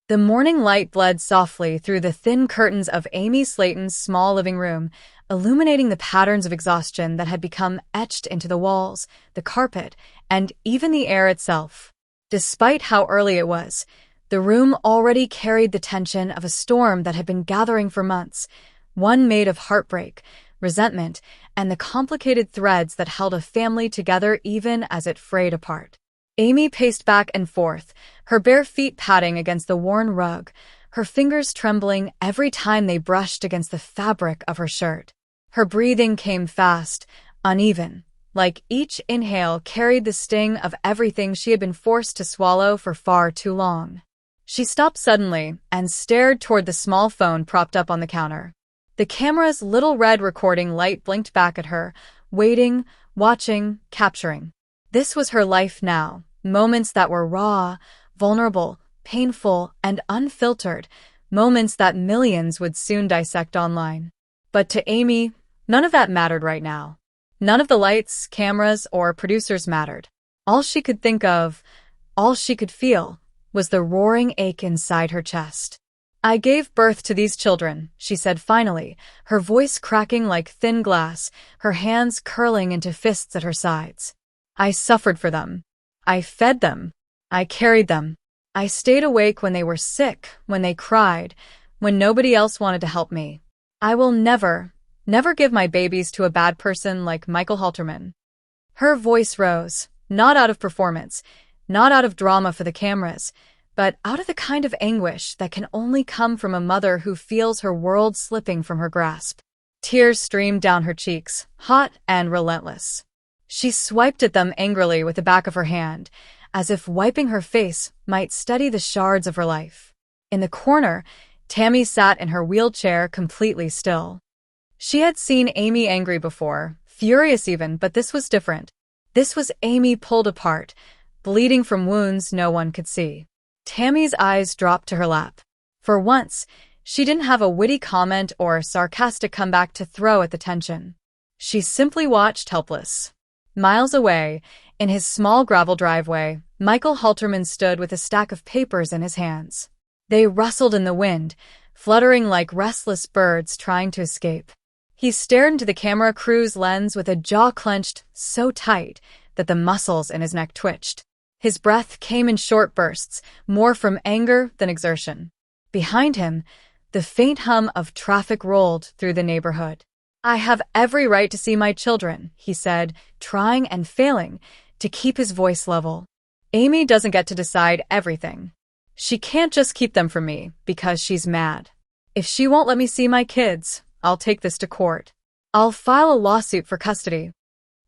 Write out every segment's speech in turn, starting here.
The morning light bled softly through the thin curtains of Amy Slaton's small living room, illuminating the patterns of exhaustion that had become etched into the walls, the carpet, and even the air itself. Despite how early it was, the room already carried the tension of a storm that had been gathering for months, one made of heartbreak, resentment, and the complicated threads that held a family together even as it frayed apart. Amy paced back and forth, her bare feet patting against the worn rug, her fingers trembling every time they brushed against the fabric of her shirt. Her breathing came fast, uneven, like each inhale carried the sting of everything she had been forced to swallow for far too long. She stopped suddenly and stared toward the small phone propped up on the counter. The camera's little red recording light blinked back at her, waiting, watching, capturing. This was her life now, moments that were raw, vulnerable, painful, and unfiltered, moments that millions would soon dissect online. But to Amy, none of that mattered right now. None of the lights, cameras, or producers mattered. All she could think of, all she could feel, was the roaring ache inside her chest. "I gave birth to these children," she said finally, her voice cracking like thin glass, her hands curling into fists at her sides. "I suffered for them. I fed them. I carried them. I stayed awake when they were sick, when they cried, when nobody else wanted to help me. I will never give my babies to a bad person like Michael Halterman." Her voice rose, not out of performance, not out of drama for the cameras, but out of the kind of anguish that can only come from a mother who feels her world slipping from her grasp. Tears streamed down her cheeks, hot and relentless. She swiped at them angrily with the back of her hand, as if wiping her face might steady the shards of her life. In the corner, Tammy sat in her wheelchair completely still. She had seen Amy angry before, furious even, but this was different. This was Amy pulled apart, bleeding from wounds no one could see. Tammy's eyes dropped to her lap. For once, she didn't have a witty comment or sarcastic comeback to throw at the tension. She simply watched, helpless. Miles away, in his small gravel driveway, Michael Halterman stood with a stack of papers in his hands. They rustled in the wind, fluttering like restless birds trying to escape. He stared into the camera crew's lens with a jaw clenched so tight that the muscles in his neck twitched. His breath came in short bursts, more from anger than exertion. Behind him, the faint hum of traffic rolled through the neighborhood. "I have every right to see my children," he said, trying and failing to keep his voice level. "Amy doesn't get to decide everything. She can't just keep them from me because she's mad. If she won't let me see my kids, I'll take this to court. I'll file a lawsuit for custody."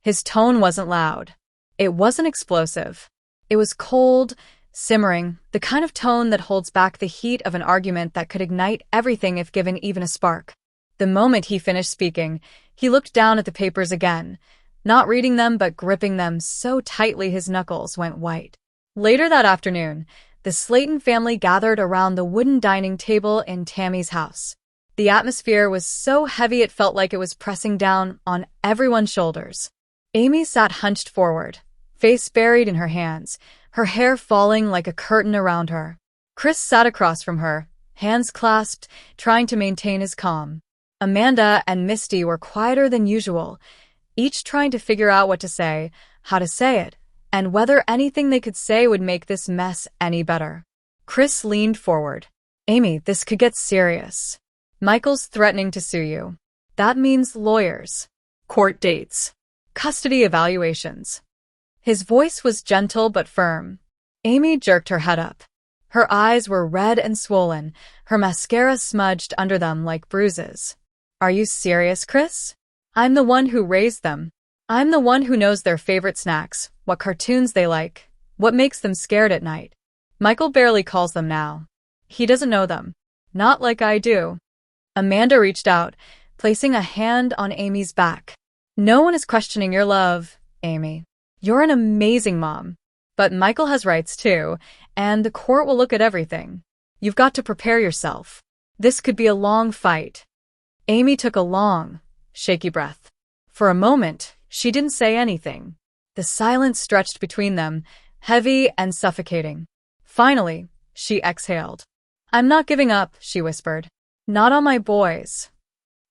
His tone wasn't loud. It wasn't explosive. It was cold, simmering, the kind of tone that holds back the heat of an argument that could ignite everything if given even a spark. The moment he finished speaking, he looked down at the papers again, not reading them but gripping them so tightly his knuckles went white. Later that afternoon, the Slaton family gathered around the wooden dining table in Tammy's house. The atmosphere was so heavy it felt like it was pressing down on everyone's shoulders. Amy sat hunched forward, face buried in her hands, her hair falling like a curtain around her. Chris sat across from her, hands clasped, trying to maintain his calm. Amanda and Misty were quieter than usual, each trying to figure out what to say, how to say it, and whether anything they could say would make this mess any better. Chris leaned forward. "Amy, this could get serious. Michael's threatening to sue you. That means lawyers, court dates, custody evaluations." His voice was gentle but firm. Amy jerked her head up. Her eyes were red and swollen, her mascara smudged under them like bruises. "Are you serious, Chris? I'm the one who raised them. I'm the one who knows their favorite snacks, what cartoons they like, what makes them scared at night. Michael barely calls them now. He doesn't know them. Not like I do." Amanda reached out, placing a hand on Amy's back. "No one is questioning your love, Amy. You're an amazing mom. But Michael has rights too, and the court will look at everything. You've got to prepare yourself. This could be a long fight." Amy took a long, shaky breath. For a moment, she didn't say anything. The silence stretched between them, heavy and suffocating. Finally, she exhaled. I'm not giving up, she whispered. Not on my boys.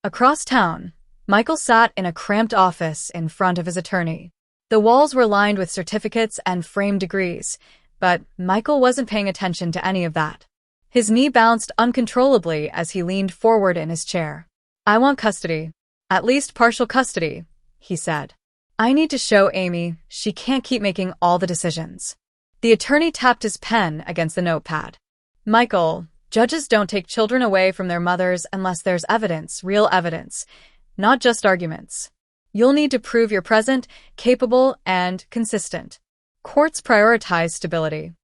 Across town, Michael sat in a cramped office in front of his attorney. The walls were lined with certificates and framed degrees, but Michael wasn't paying attention to any of that. His knee bounced uncontrollably as he leaned forward in his chair. I want custody. At least partial custody, he said. I need to show Amy she can't keep making all the decisions. The attorney tapped his pen against the notepad. Michael, judges don't take children away from their mothers unless there's evidence, real evidence, not just arguments. You'll need to prove you're present, capable, and consistent. Courts prioritize stability.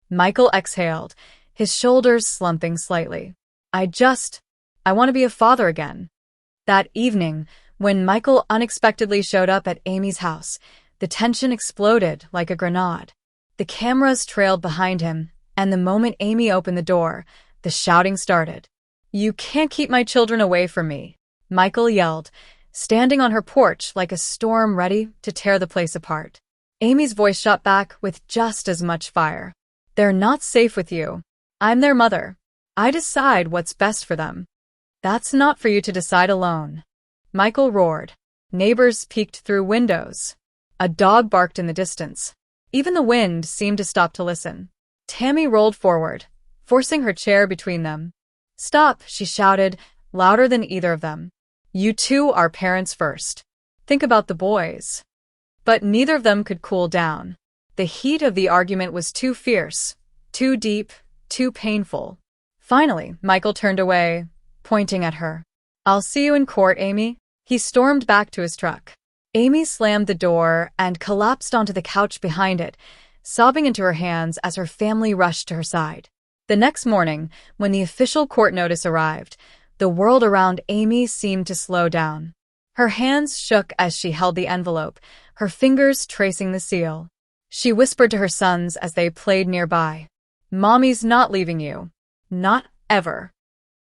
Michael exhaled, his shoulders slumping slightly. I want to be a father again. That evening, when Michael unexpectedly showed up at Amy's house, the tension exploded like a grenade. The cameras trailed behind him, and the moment Amy opened the door, the shouting started. You can't keep my children away from me, Michael yelled, standing on her porch like a storm ready to tear the place apart. Amy's voice shot back with just as much fire. They're not safe with you. I'm their mother. I decide what's best for them. That's not for you to decide alone. Michael roared. Neighbors peeked through windows. A dog barked in the distance. Even the wind seemed to stop to listen. Tammy rolled forward, forcing her chair between them. Stop, she shouted, louder than either of them. You two are parents first. Think about the boys. But neither of them could cool down. The heat of the argument was too fierce, too deep, too painful. Finally, Michael turned away, pointing at her. I'll see you in court, Amy. He stormed back to his truck. Amy slammed the door and collapsed onto the couch behind it, sobbing into her hands as her family rushed to her side. The next morning, when the official court notice arrived, the world around Amy seemed to slow down. Her hands shook as she held the envelope, her fingers tracing the seal. She whispered to her sons as they played nearby, Mommy's not leaving you. Not ever.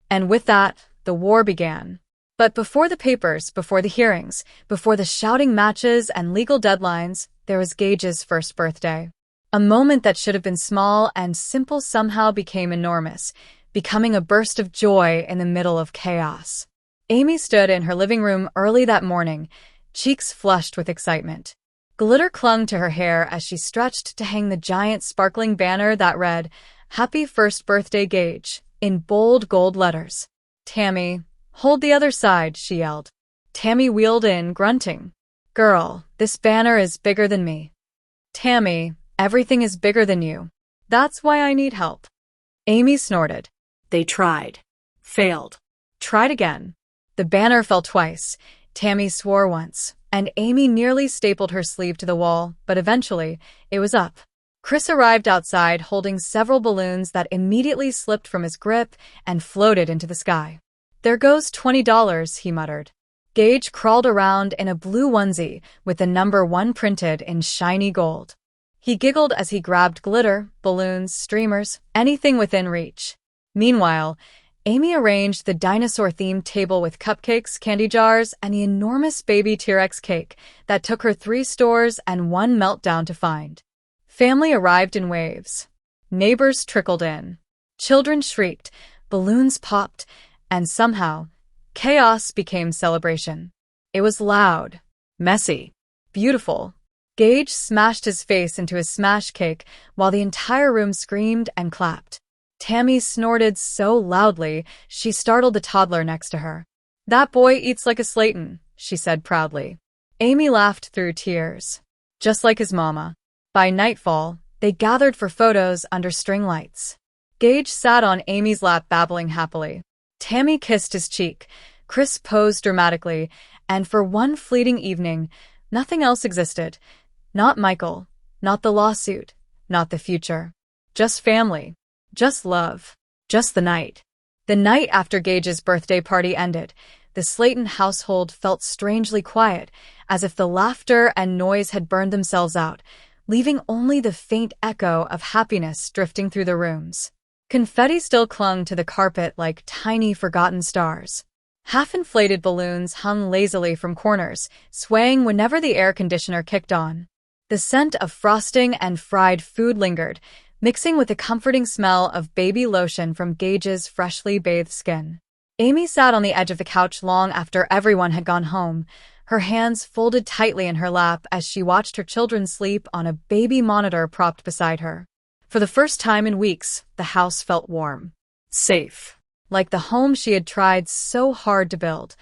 And with that, the war began. But before the papers, before the hearings, before the shouting matches and legal deadlines, there was Gage's first birthday. A moment that should have been small and simple somehow became enormous, becoming a burst of joy in the middle of chaos. Amy stood in her living room early that morning, cheeks flushed with excitement. Glitter clung to her hair as she stretched to hang the giant sparkling banner that read, Happy First Birthday, Gage, in bold gold letters. Tammy, hold the other side, she yelled. Tammy wheeled in, grunting. Girl, this banner is bigger than me. Tammy, everything is bigger than you. That's why I need help. Amy snorted. They tried. Failed. Tried again. The banner fell twice. Tammy swore once, and Amy nearly stapled her sleeve to the wall, but eventually, it was up. Chris arrived outside holding several balloons that immediately slipped from his grip and floated into the sky. There goes $20, he muttered. Gage crawled around in a blue onesie with the number 1 printed in shiny gold. He giggled as he grabbed glitter, balloons, streamers, anything within reach. Meanwhile, Amy arranged the dinosaur-themed table with cupcakes, candy jars, and the enormous baby T-Rex cake that took her 3 stores and 1 meltdown to find. Family arrived in waves. Neighbors trickled in. Children shrieked, balloons popped, and somehow, chaos became celebration. It was loud, messy, beautiful. Gage smashed his face into his smash cake while the entire room screamed and clapped. Tammy snorted so loudly she startled the toddler next to her. That boy eats like a Slaton, she said proudly. Amy laughed through tears. Just like his mama. By nightfall, they gathered for photos under string lights. Gage sat on Amy's lap babbling happily. Tammy kissed his cheek, Chris posed dramatically, and for one fleeting evening, nothing else existed. Not Michael, not the lawsuit, not the future. Just family. Just love. Just the night. The night after Gage's birthday party ended, the Slaton household felt strangely quiet, as if the laughter and noise had burned themselves out, leaving only the faint echo of happiness drifting through the rooms. Confetti still clung to the carpet like tiny forgotten stars. Half-inflated balloons hung lazily from corners, swaying whenever the air conditioner kicked on. The scent of frosting and fried food lingered, mixing with the comforting smell of baby lotion from Gage's freshly bathed skin. Amy sat on the edge of the couch long after everyone had gone home, her hands folded tightly in her lap as she watched her children sleep on a baby monitor propped beside her. For the first time in weeks, the house felt warm. Safe. Like the home she had tried so hard to build.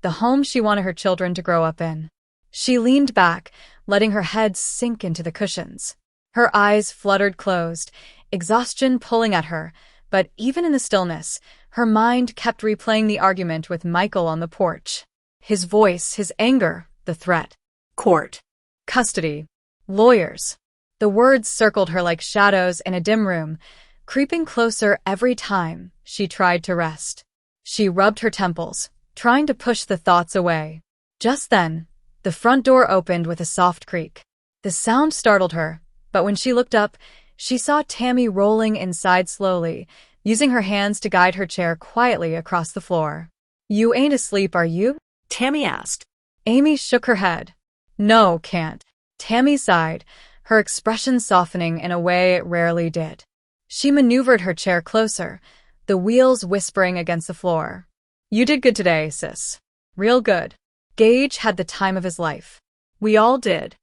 The home she wanted her children to grow up in. She leaned back, letting her head sink into the cushions. Her eyes fluttered closed, exhaustion pulling at her, but even in the stillness, her mind kept replaying the argument with Michael on the porch. His voice, his anger, the threat. Court. Custody. Lawyers. The words circled her like shadows in a dim room, creeping closer every time she tried to rest. She rubbed her temples, trying to push the thoughts away. Just then, the front door opened with a soft creak. The sound startled her, but when she looked up, she saw Tammy rolling inside slowly, using her hands to guide her chair quietly across the floor. "You ain't asleep, are you?" Tammy asked. Amy shook her head. "No, can't." Tammy sighed, her expression softening in a way it rarely did. She maneuvered her chair closer, the wheels whispering against the floor. "You did good today, sis. Real good. Gage had the time of his life. We all did."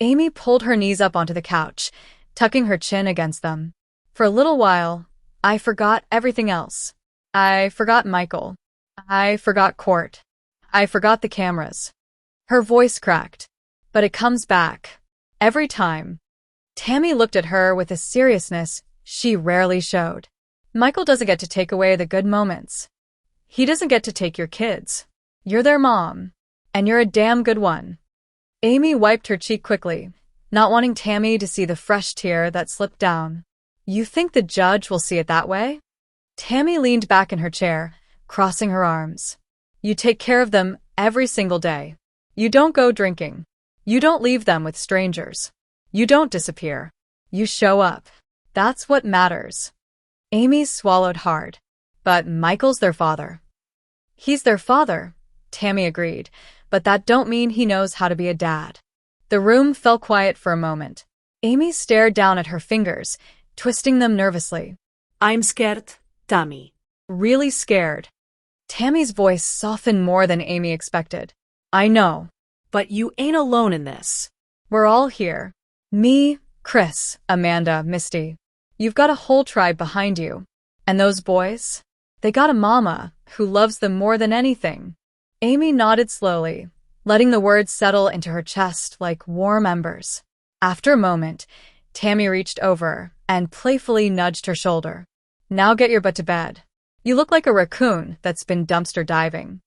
Amy pulled her knees up onto the couch, tucking her chin against them. "For a little while, I forgot everything else. I forgot Michael. I forgot Court. I forgot the cameras." Her voice cracked. "But it comes back. Every time." Tammy looked at her with a seriousness she rarely showed. "Michael doesn't get to take away the good moments. He doesn't get to take your kids. You're their mom. And you're a damn good one." Amy wiped her cheek quickly, not wanting Tammy to see the fresh tear that slipped down. "You think the judge will see it that way?" Tammy leaned back in her chair, crossing her arms. "You take care of them every single day. You don't go drinking. You don't leave them with strangers. You don't disappear. You show up. That's what matters." Amy swallowed hard. "But Michael's their father." "He's their father," Tammy agreed, "but that don't mean he knows how to be a dad." The room fell quiet for a moment. Amy stared down at her fingers, twisting them nervously. "I'm scared, Tammy." "Really scared?" Tammy's voice softened more than Amy expected. "I know. But you ain't alone in this. We're all here. Me, Chris, Amanda, Misty. You've got a whole tribe behind you. And those boys? They got a mama who loves them more than anything." Amy nodded slowly, letting the words settle into her chest like warm embers. After a moment, Tammy reached over and playfully nudged her shoulder. "Now get your butt to bed. You look like a raccoon that's been dumpster diving."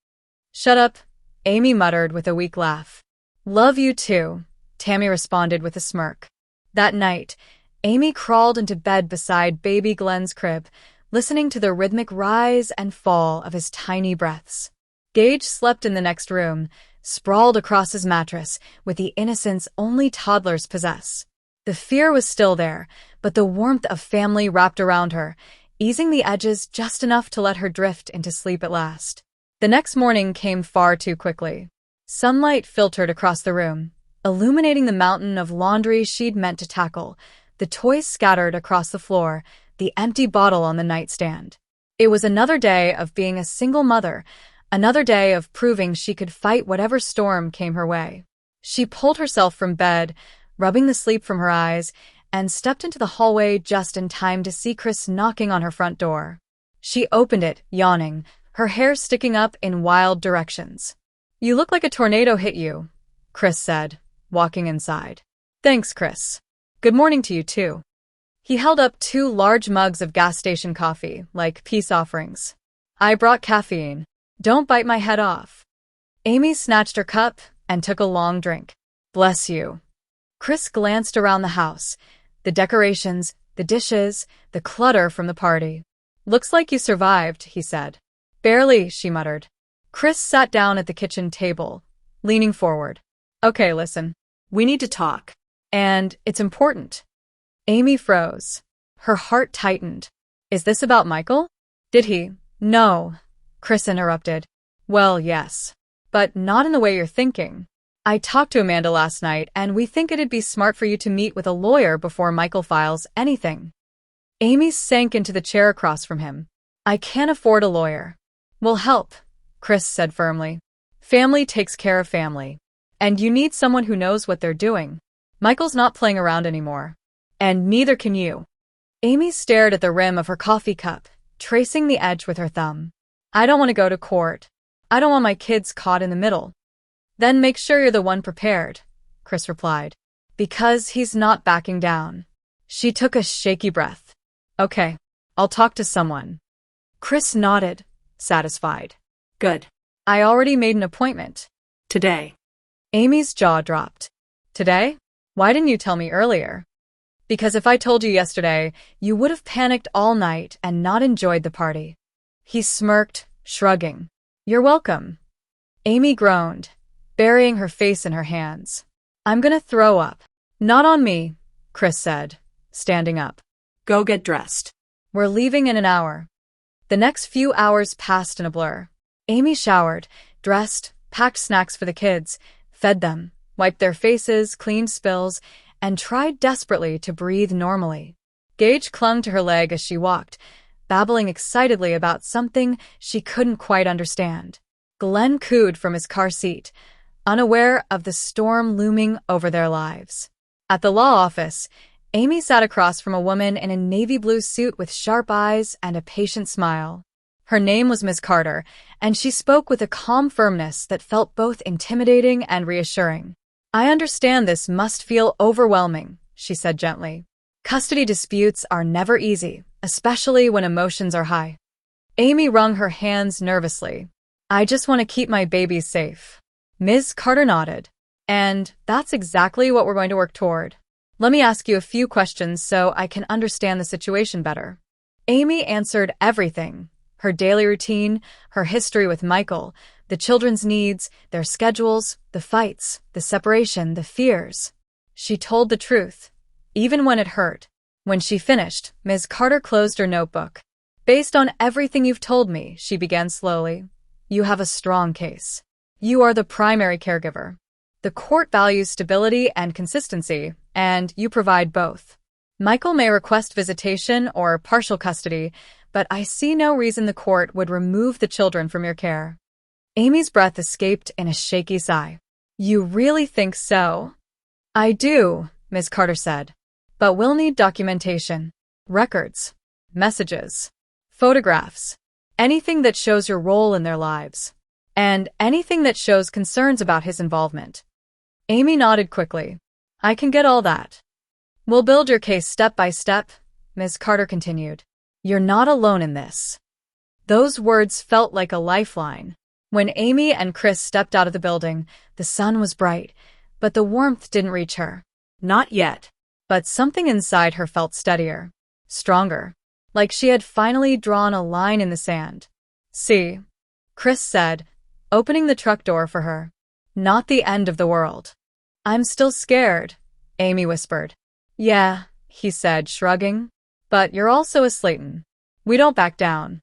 "Shut up," Amy muttered with a weak laugh. "Love you too," Tammy responded with a smirk. That night, Amy crawled into bed beside baby Glenn's crib, listening to the rhythmic rise and fall of his tiny breaths. Gage slept in the next room, sprawled across his mattress with the innocence only toddlers possess. The fear was still there, but the warmth of family wrapped around her, easing the edges just enough to let her drift into sleep at last. The next morning came far too quickly. Sunlight filtered across the room, illuminating the mountain of laundry she'd meant to tackle, the toys scattered across the floor, the empty bottle on the nightstand. It was another day of being a single mother, another day of proving she could fight whatever storm came her way. She pulled herself from bed, rubbing the sleep from her eyes, and stepped into the hallway just in time to see Chris knocking on her front door. She opened it, yawning, her hair sticking up in wild directions. "You look like a tornado hit you," Chris said, walking inside. "Thanks, Chris. Good morning to you, too." He held up 2 large mugs of gas station coffee, like peace offerings. "I brought caffeine. Don't bite my head off." Amy snatched her cup and took a long drink. "Bless you." Chris glanced around the house, the decorations, the dishes, the clutter from the party. "Looks like you survived," he said. "Barely," she muttered. Chris sat down at the kitchen table, leaning forward. "Okay, listen. We need to talk. And it's important." Amy froze. Her heart tightened. "Is this about Michael? Did he?" "No," Chris interrupted. "Well, yes. But not in the way you're thinking. I talked to Amanda last night, and we think it'd be smart for you to meet with a lawyer before Michael files anything." Amy sank into the chair across from him. I can't afford a lawyer. We'll help, Chris said firmly. Family takes care of family. And you need someone who knows what they're doing. Michael's not playing around anymore. And neither can you. Amy stared at the rim of her coffee cup, tracing the edge with her thumb. I don't want to go to court. I don't want my kids caught in the middle. Then make sure you're the one prepared, Chris replied. Because he's not backing down. She took a shaky breath. Okay, I'll talk to someone. Chris nodded, satisfied. Good. I already made an appointment. Today. Amy's jaw dropped. Today? Why didn't you tell me earlier? Because if I told you yesterday, you would have panicked all night and not enjoyed the party. He smirked, shrugging. You're welcome. Amy groaned, burying her face in her hands. I'm gonna throw up. Not on me, Chris said, standing up. Go get dressed. We're leaving in an hour. The next few hours passed in a blur. Amy showered, dressed, packed snacks for the kids, fed them, wiped their faces, cleaned spills, and tried desperately to breathe normally. Gage clung to her leg as she walked, babbling excitedly about something she couldn't quite understand. Glenn cooed from his car seat, unaware of the storm looming over their lives. At the law office, Amy sat across from a woman in a navy blue suit with sharp eyes and a patient smile. Her name was Ms. Carter, and she spoke with a calm firmness that felt both intimidating and reassuring. I understand this must feel overwhelming, she said gently. Custody disputes are never easy, especially when emotions are high. Amy wrung her hands nervously. I just want to keep my babies safe. Ms. Carter nodded. And that's exactly what we're going to work toward. Let me ask you a few questions so I can understand the situation better. Amy answered everything. Her daily routine, her history with Michael, the children's needs, their schedules, the fights, the separation, the fears. She told the truth, even when it hurt. When she finished, Ms. Carter closed her notebook. Based on everything you've told me, she began slowly, you have a strong case. You are the primary caregiver. The court values stability and consistency, and you provide both. Michael may request visitation or partial custody, but I see no reason the court would remove the children from your care. Amy's breath escaped in a shaky sigh. You really think so? I do, Ms. Carter said. But we'll need documentation. Records. Messages. Photographs. Anything that shows your role in their lives. And anything that shows concerns about his involvement. Amy nodded quickly. I can get all that. We'll build your case step by step, Ms. Carter continued. You're not alone in this. Those words felt like a lifeline. When Amy and Chris stepped out of the building, the sun was bright, but the warmth didn't reach her. Not yet. But something inside her felt steadier, stronger, like she had finally drawn a line in the sand. See, Chris said, opening the truck door for her. Not the end of the world. I'm still scared, Amy whispered. Yeah, he said, shrugging. But you're also a Slaton. We don't back down.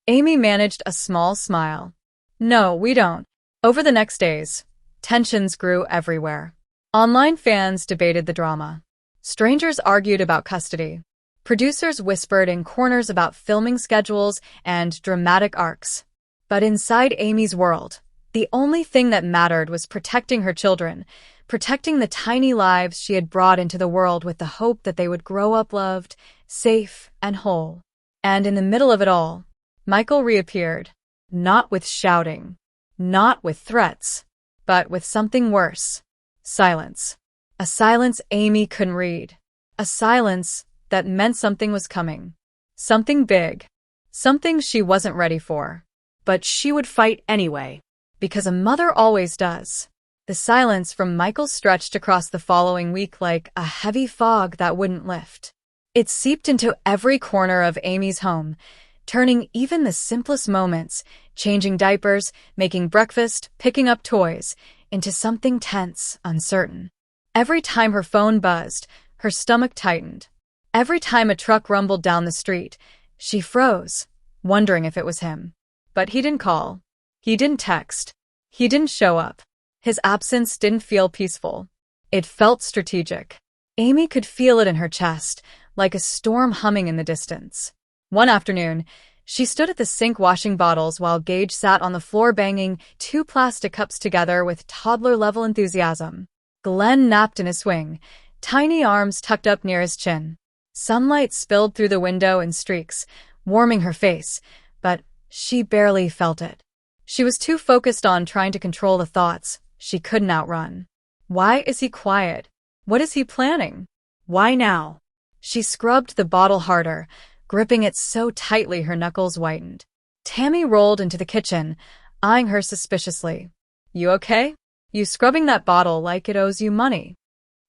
Amy managed a small smile. No, we don't. Over the next days, tensions grew everywhere. Online fans debated the drama. Strangers argued about custody. Producers whispered in corners about filming schedules and dramatic arcs. But inside Amy's world, the only thing that mattered was protecting her children, protecting the tiny lives she had brought into the world with the hope that they would grow up loved, safe, and whole. And in the middle of it all, Michael reappeared, not with shouting, not with threats, but with something worse. Silence. A silence Amy couldn't read. A silence that meant something was coming. Something big. Something she wasn't ready for. But she would fight anyway. Because a mother always does. The silence from Michael stretched across the following week like a heavy fog that wouldn't lift. It seeped into every corner of Amy's home, turning even the simplest moments, changing diapers, making breakfast, picking up toys, into something tense, uncertain. Every time her phone buzzed, her stomach tightened. Every time a truck rumbled down the street, she froze, wondering if it was him. But he didn't call. He didn't text. He didn't show up. His absence didn't feel peaceful. It felt strategic. Amy could feel it in her chest, like a storm humming in the distance. One afternoon, she stood at the sink washing bottles while Gage sat on the floor banging 2 plastic cups together with toddler-level enthusiasm. Glenn napped in his swing, tiny arms tucked up near his chin. Sunlight spilled through the window in streaks, warming her face, but she barely felt it. She was too focused on trying to control the thoughts she couldn't outrun. Why is he quiet? What is he planning? Why now? She scrubbed the bottle harder, gripping it so tightly her knuckles whitened. Tammy rolled into the kitchen, eyeing her suspiciously. You okay? You scrubbing that bottle like it owes you money.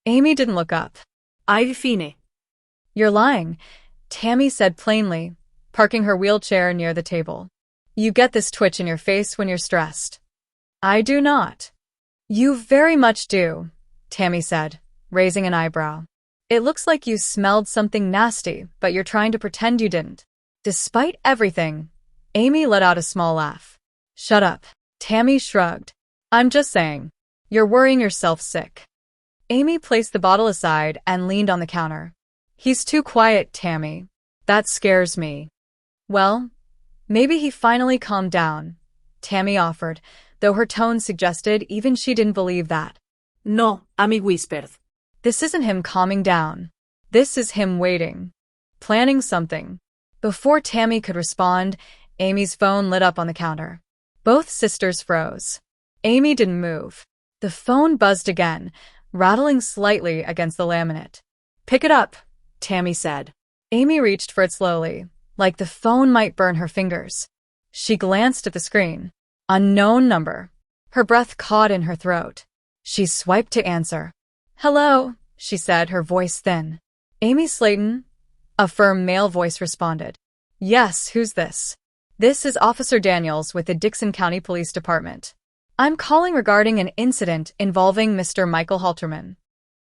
Amy didn't look up. Ai fine. You're lying, Tammy said plainly, parking her wheelchair near the table. You get this twitch in your face when you're stressed. I do not. You very much do, Tammy said, raising an eyebrow. It looks like you smelled something nasty, but you're trying to pretend you didn't. Despite everything, Amy let out a small laugh. Shut up. Tammy shrugged. I'm just saying. You're worrying yourself sick. Amy placed the bottle aside and leaned on the counter. He's too quiet, Tammy. That scares me. Well, maybe he finally calmed down, Tammy offered, though her tone suggested even she didn't believe that. No, Amy whispered. This isn't him calming down. This is him waiting. Planning something. Before Tammy could respond, Amy's phone lit up on the counter. Both sisters froze. Amy didn't move. The phone buzzed again, rattling slightly against the laminate. Pick it up, Tammy said. Amy reached for it slowly, like the phone might burn her fingers. She glanced at the screen. Unknown number. Her breath caught in her throat. She swiped to answer. Hello, she said, her voice thin. Amy Slaton? A firm male voice responded. Yes, who's this? This is Officer Daniels with the Dixon County Police Department. I'm calling regarding an incident involving Mr. Michael Halterman.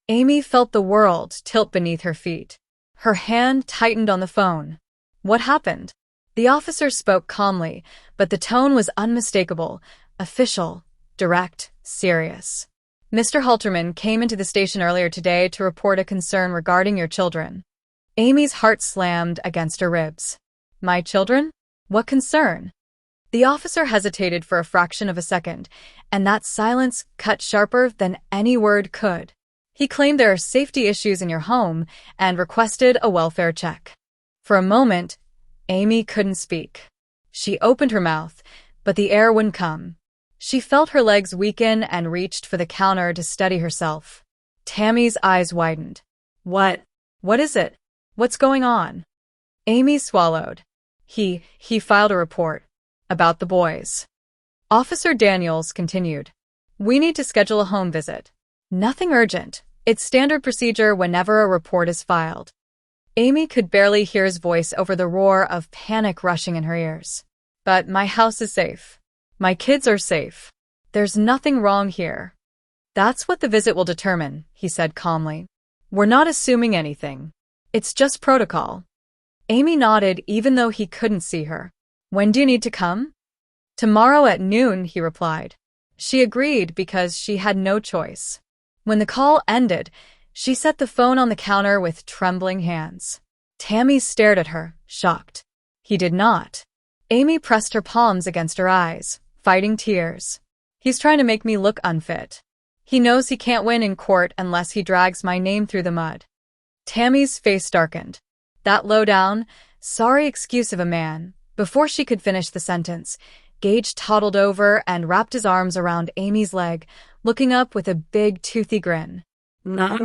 Amy felt the world tilt beneath her feet. Her hand tightened on the phone. What happened? The officer spoke calmly, but the tone was unmistakable, official, direct, serious. Mr. Halterman came into the station earlier today to report a concern regarding your children. Amy's heart slammed against her ribs. My children? What concern? The officer hesitated for a fraction of a second, and that silence cut sharper than any word could. He claimed there are safety issues in your home and requested a welfare check. For a moment, Amy couldn't speak. She opened her mouth, but the air wouldn't come. She felt her legs weaken and reached for the counter to steady herself. Tammy's eyes widened. What is it? What's going on? Amy swallowed. He filed a report. About the boys. Officer Daniels continued. We need to schedule a home visit. Nothing urgent. It's standard procedure whenever a report is filed. Amy could barely hear his voice over the roar of panic rushing in her ears. But my house is safe. My kids are safe. There's nothing wrong here. That's what the visit will determine, he said calmly. We're not assuming anything. It's just protocol. Amy nodded even though he couldn't see her. When do you need to come? Tomorrow at noon, he replied. She agreed because she had no choice. When the call ended, she set the phone on the counter with trembling hands. Tammy stared at her, shocked. He did not. Amy pressed her palms against her eyes, fighting tears. He's trying to make me look unfit. He knows he can't win in court unless he drags my name through the mud. Tammy's face darkened. That low-down, sorry excuse of a man. Before she could finish the sentence, Gage toddled over and wrapped his arms around Amy's leg, looking up with a big, toothy grin. Nah.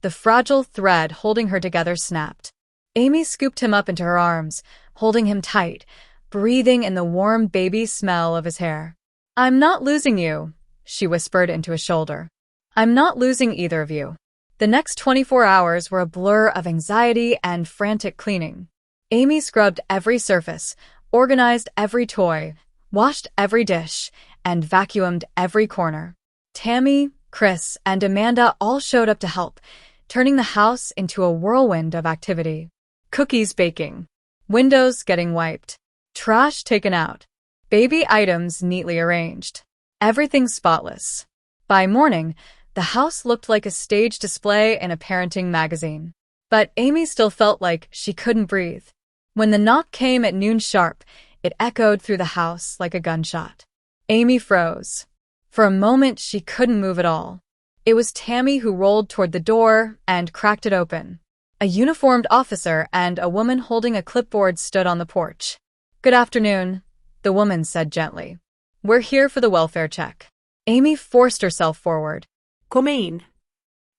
The fragile thread holding her together snapped. Amy scooped him up into her arms, holding him tight, breathing in the warm baby smell of his hair. I'm not losing you, she whispered into his shoulder. I'm not losing either of you. The next 24 hours were a blur of anxiety and frantic cleaning. Amy scrubbed every surface, organized every toy, washed every dish, and vacuumed every corner. Tammy, Chris, and Amanda all showed up to help, turning the house into a whirlwind of activity. Cookies baking, windows getting wiped, trash taken out, baby items neatly arranged. Everything spotless. By morning, the house looked like a stage display in a parenting magazine. But Amy still felt like she couldn't breathe. When the knock came at noon sharp, it echoed through the house like a gunshot. Amy froze. For a moment, she couldn't move at all. It was Tammy who rolled toward the door and cracked it open. A uniformed officer and a woman holding a clipboard stood on the porch. "Good afternoon," the woman said gently. "We're here for the welfare check." Amy forced herself forward. Come in.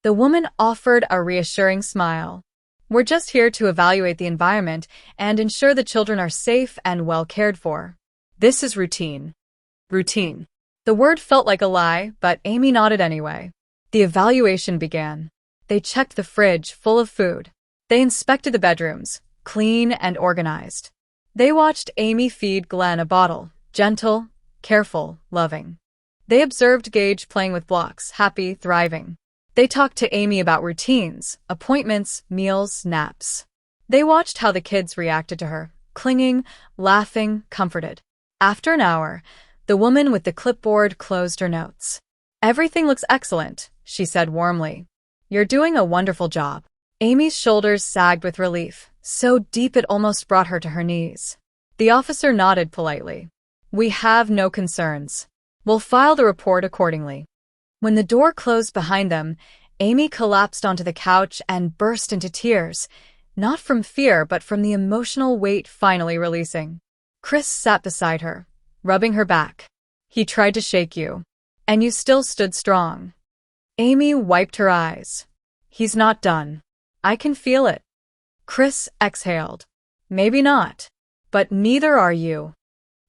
The woman offered a reassuring smile. "We're just here to evaluate the environment and ensure the children are safe and well cared for." This is routine. Routine. The word felt like a lie, but Amy nodded anyway. The evaluation began. They checked the fridge full of food. They inspected the bedrooms, clean and organized. They watched Amy feed Glenn a bottle, gentle, careful, loving. They observed Gage playing with blocks, happy, thriving. They talked to Amy about routines, appointments, meals, naps. They watched how the kids reacted to her, clinging, laughing, comforted. After an hour, the woman with the clipboard closed her notes. "Everything looks excellent," she said warmly. "You're doing a wonderful job." Amy's shoulders sagged with relief, so deep it almost brought her to her knees. The officer nodded politely. "We have no concerns. We'll file the report accordingly." When the door closed behind them, Amy collapsed onto the couch and burst into tears, not from fear but from the emotional weight finally releasing. Chris sat beside her, rubbing her back. "He tried to shake you, and you still stood strong." Amy wiped her eyes. "He's not done. I can feel it." Chris exhaled. "Maybe not, but neither are you."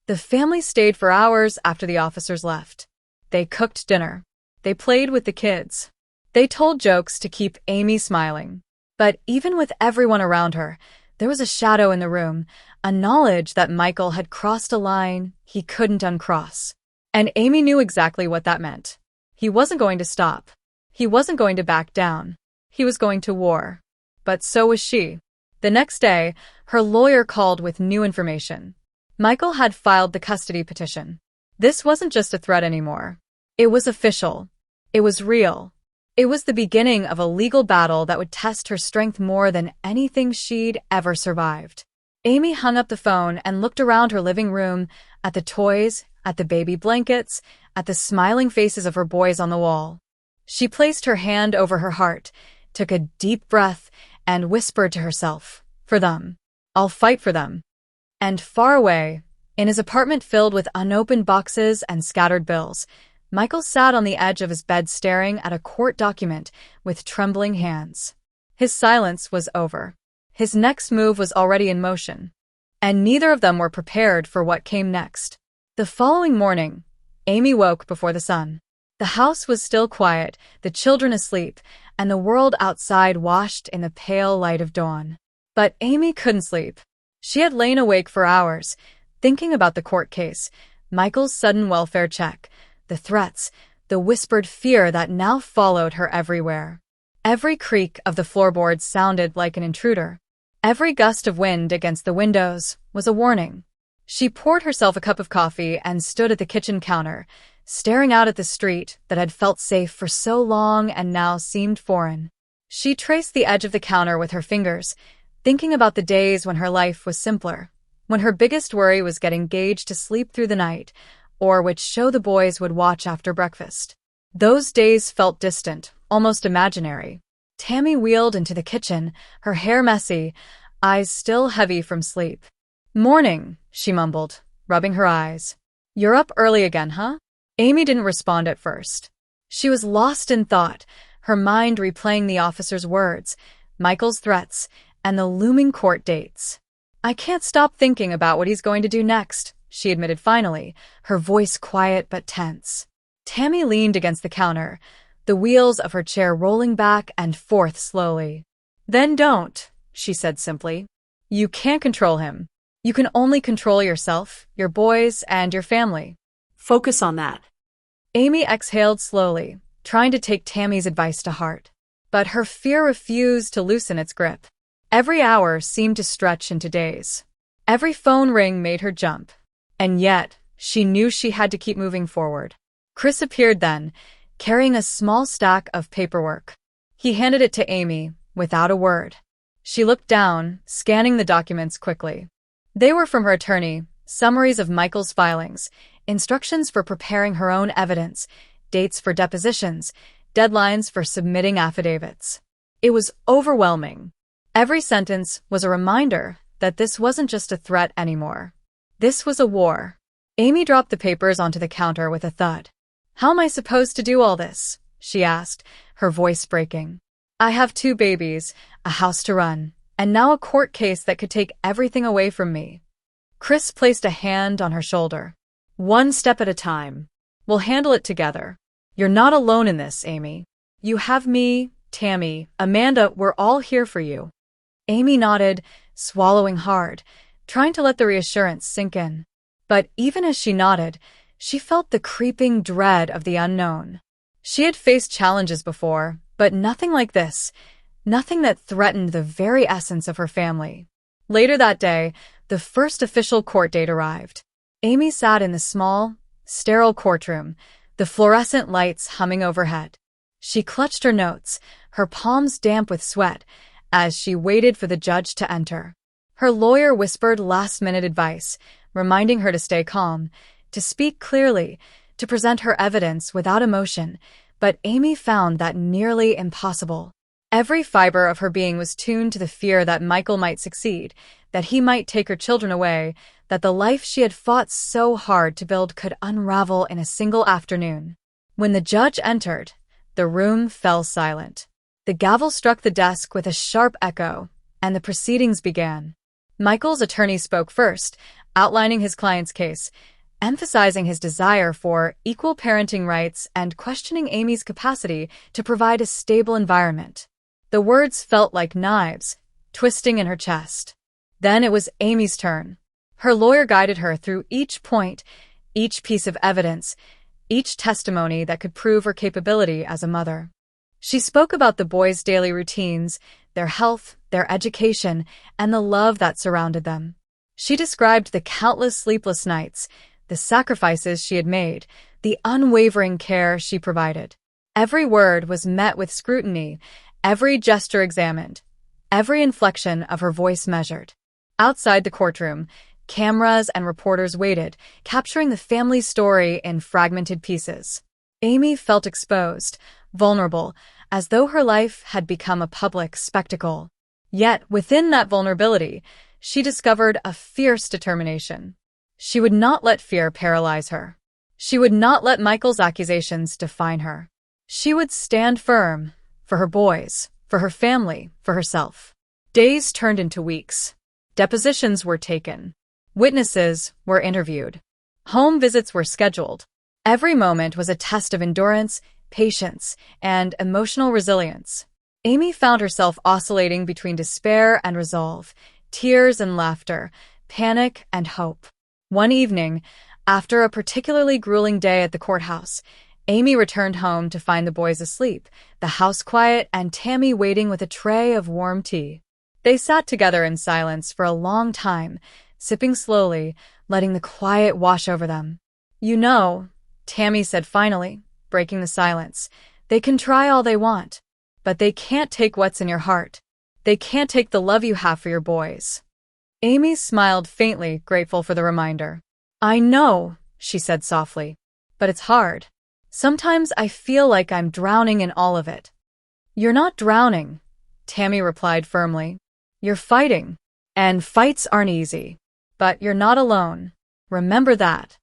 The family stayed for hours after the officers left. They cooked dinner. They played with the kids. They told jokes to keep Amy smiling. But even with everyone around her, there was a shadow in the room, a knowledge that Michael had crossed a line he couldn't uncross. And Amy knew exactly what that meant. He wasn't going to stop. He wasn't going to back down. He was going to war. But so was she. The next day, her lawyer called with new information. Michael had filed the custody petition. This wasn't just a threat anymore. It was official. It was real. It was the beginning of a legal battle that would test her strength more than anything she'd ever survived. Amy hung up the phone and looked around her living room, at the toys, at the baby blankets, at the smiling faces of her boys on the wall. She placed her hand over her heart, took a deep breath, and whispered to herself, "For them. I'll fight for them." And far away, in his apartment filled with unopened boxes and scattered bills, Michael sat on the edge of his bed staring at a court document with trembling hands. His silence was over. His next move was already in motion. And neither of them were prepared for what came next. The following morning, Amy woke before the sun. The house was still quiet, the children asleep, and the world outside washed in the pale light of dawn. But Amy couldn't sleep. She had lain awake for hours, thinking about the court case, Michael's sudden welfare check, the threats, the whispered fear that now followed her everywhere. Every creak of the floorboards sounded like an intruder. Every gust of wind against the windows was a warning. She poured herself a cup of coffee and stood at the kitchen counter, staring out at the street that had felt safe for so long and now seemed foreign. She traced the edge of the counter with her fingers, thinking about the days when her life was simpler, when her biggest worry was getting Gage to sleep through the night, or which show the boys would watch after breakfast. Those days felt distant, almost imaginary. Tammy wheeled into the kitchen, her hair messy, eyes still heavy from sleep. "Morning," she mumbled, rubbing her eyes. "You're up early again, huh?" Amy didn't respond at first. She was lost in thought, her mind replaying the officer's words, Michael's threats, and the looming court dates. "I can't stop thinking about what he's going to do next," she admitted finally, her voice quiet but tense. Tammy leaned against the counter, the wheels of her chair rolling back and forth slowly. "Then don't," she said simply. "You can't control him. You can only control yourself, your boys, and your family." Focus on that. Amy exhaled slowly, trying to take Tammy's advice to heart. But her fear refused to loosen its grip. Every hour seemed to stretch into days. Every phone ring made her jump. And yet, she knew she had to keep moving forward. Chris appeared then, carrying a small stack of paperwork. He handed it to Amy, without a word. She looked down, scanning the documents quickly. They were from her attorney, summaries of Michael's filings, instructions for preparing her own evidence, dates for depositions, deadlines for submitting affidavits. It was overwhelming. Every sentence was a reminder that this wasn't just a threat anymore. This was a war. Amy dropped the papers onto the counter with a thud. "How am I supposed to do all this?" she asked, her voice breaking. "I have 2 babies, a house to run, and now a court case that could take everything away from me." Chris placed a hand on her shoulder. One step at a time. "We'll handle it together. You're not alone in this, Amy. You have me, Tammy, Amanda, we're all here for you." Amy nodded, swallowing hard, trying to let the reassurance sink in. But even as she nodded, she felt the creeping dread of the unknown. She had faced challenges before, but nothing like this, nothing that threatened the very essence of her family. Later that day, the first official court date arrived. Amy sat in the small, sterile courtroom, the fluorescent lights humming overhead. She clutched her notes, her palms damp with sweat, as she waited for the judge to enter. Her lawyer whispered last-minute advice, reminding her to stay calm, to speak clearly, to present her evidence without emotion, but Amy found that nearly impossible. Every fiber of her being was tuned to the fear that Michael might succeed, that he might take her children away, that the life she had fought so hard to build could unravel in a single afternoon. When the judge entered, the room fell silent. The gavel struck the desk with a sharp echo, and the proceedings began. Michael's attorney spoke first, outlining his client's case, emphasizing his desire for equal parenting rights and questioning Amy's capacity to provide a stable environment. The words felt like knives, twisting in her chest. Then it was Amy's turn. Her lawyer guided her through each point, each piece of evidence, each testimony that could prove her capability as a mother. She spoke about the boys' daily routines, their health, their education, and the love that surrounded them. She described the countless sleepless nights, the sacrifices she had made, the unwavering care she provided. Every word was met with scrutiny, every gesture examined, every inflection of her voice measured. Outside the courtroom, cameras and reporters waited, capturing the family's story in fragmented pieces. Amy felt exposed, vulnerable, as though her life had become a public spectacle. Yet, within that vulnerability, she discovered a fierce determination. She would not let fear paralyze her. She would not let Michael's accusations define her. She would stand firm, for her boys, for her family, for herself. Days turned into weeks. Depositions were taken. Witnesses were interviewed. Home visits were scheduled. Every moment was a test of endurance, patience, and emotional resilience. Amy found herself oscillating between despair and resolve, tears and laughter, panic and hope. One evening, after a particularly grueling day at the courthouse, Amy returned home to find the boys asleep, the house quiet, and Tammy waiting with a tray of warm tea. They sat together in silence for a long time, sipping slowly, letting the quiet wash over them. "You know," Tammy said finally, breaking the silence, "they can try all they want, but they can't take what's in your heart. They can't take the love you have for your boys." Amy smiled faintly, grateful for the reminder. "I know," she said softly, "but it's hard. Sometimes I feel like I'm drowning in all of it." "You're not drowning," Tammy replied firmly. "You're fighting. And fights aren't easy. But you're not alone. Remember that."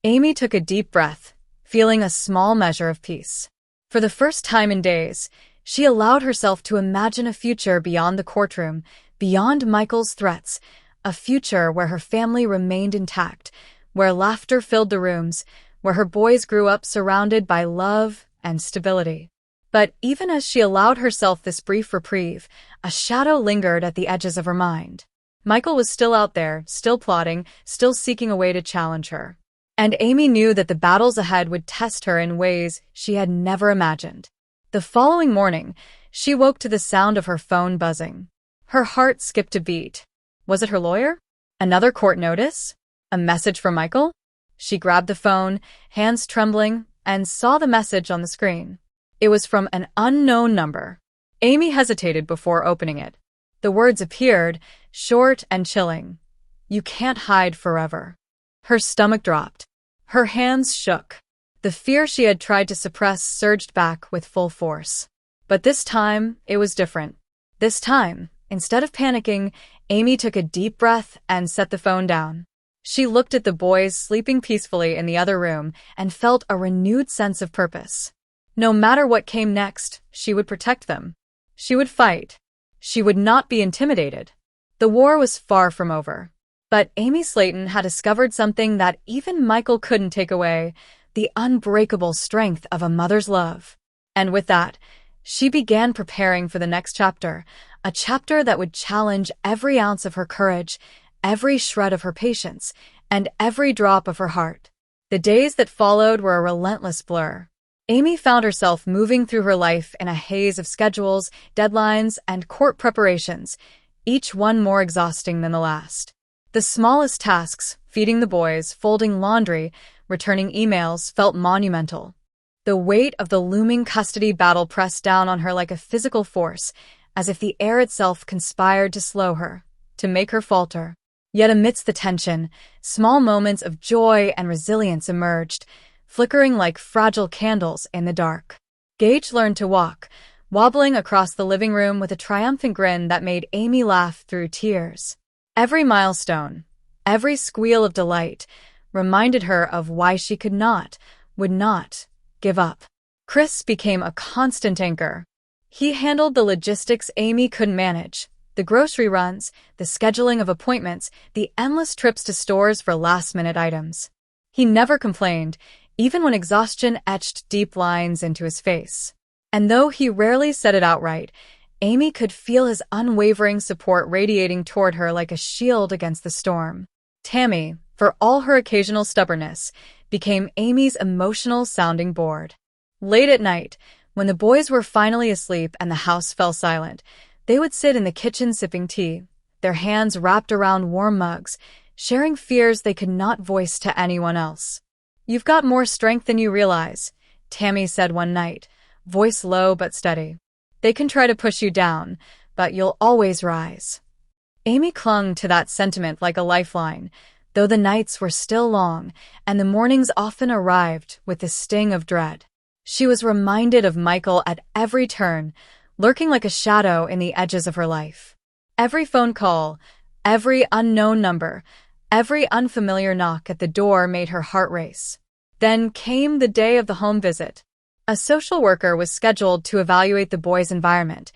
Amy took a deep breath, feeling a small measure of peace. For the first time in days, she allowed herself to imagine a future beyond the courtroom, beyond Michael's threats, a future where her family remained intact, where laughter filled the rooms, where her boys grew up surrounded by love and stability. But even as she allowed herself this brief reprieve, a shadow lingered at the edges of her mind. Michael was still out there, still plotting, still seeking a way to challenge her. And Amy knew that the battles ahead would test her in ways she had never imagined. The following morning, she woke to the sound of her phone buzzing. Her heart skipped a beat. Was it her lawyer? Another court notice? A message from Michael? She grabbed the phone, hands trembling, and saw the message on the screen. It was from an unknown number. Amy hesitated before opening it. The words appeared, short and chilling. "You can't hide forever." Her stomach dropped. Her hands shook. The fear she had tried to suppress surged back with full force. But this time, it was different. This time, instead of panicking, Amy took a deep breath and set the phone down. She looked at the boys sleeping peacefully in the other room and felt a renewed sense of purpose. No matter what came next, she would protect them. She would fight. She would not be intimidated. The war was far from over. But Amy Slaton had discovered something that even Michael couldn't take away: the unbreakable strength of a mother's love. And with that, she began preparing for the next chapter, a chapter that would challenge every ounce of her courage, every shred of her patience, and every drop of her heart. The days that followed were a relentless blur. Amy found herself moving through her life in a haze of schedules, deadlines, and court preparations, each one more exhausting than the last. The smallest tasks, feeding the boys, folding laundry, returning emails, felt monumental. The weight of the looming custody battle pressed down on her like a physical force, as if the air itself conspired to slow her, to make her falter. Yet amidst the tension, small moments of joy and resilience emerged, flickering like fragile candles in the dark. Gage learned to walk, wobbling across the living room with a triumphant grin that made Amy laugh through tears. Every milestone, every squeal of delight, reminded her of why she could not, would not, give up. Chris became a constant anchor. He handled the logistics Amy couldn't manage: the grocery runs, the scheduling of appointments, the endless trips to stores for last-minute items. He never complained, even when exhaustion etched deep lines into his face. And though he rarely said it outright, Amy could feel his unwavering support radiating toward her like a shield against the storm. Tammy, for all her occasional stubbornness, became Amy's emotional sounding board. Late at night, when the boys were finally asleep and the house fell silent, they would sit in the kitchen sipping tea, their hands wrapped around warm mugs, sharing fears they could not voice to anyone else. "You've got more strength than you realize," Tammy said one night, voice low but steady. "They can try to push you down, but you'll always rise." Amy clung to that sentiment like a lifeline, though the nights were still long and the mornings often arrived with the sting of dread. She was reminded of Michael at every turn, lurking like a shadow in the edges of her life. Every phone call, every unknown number, every unfamiliar knock at the door made her heart race. Then came the day of the home visit. A social worker was scheduled to evaluate the boys' environment,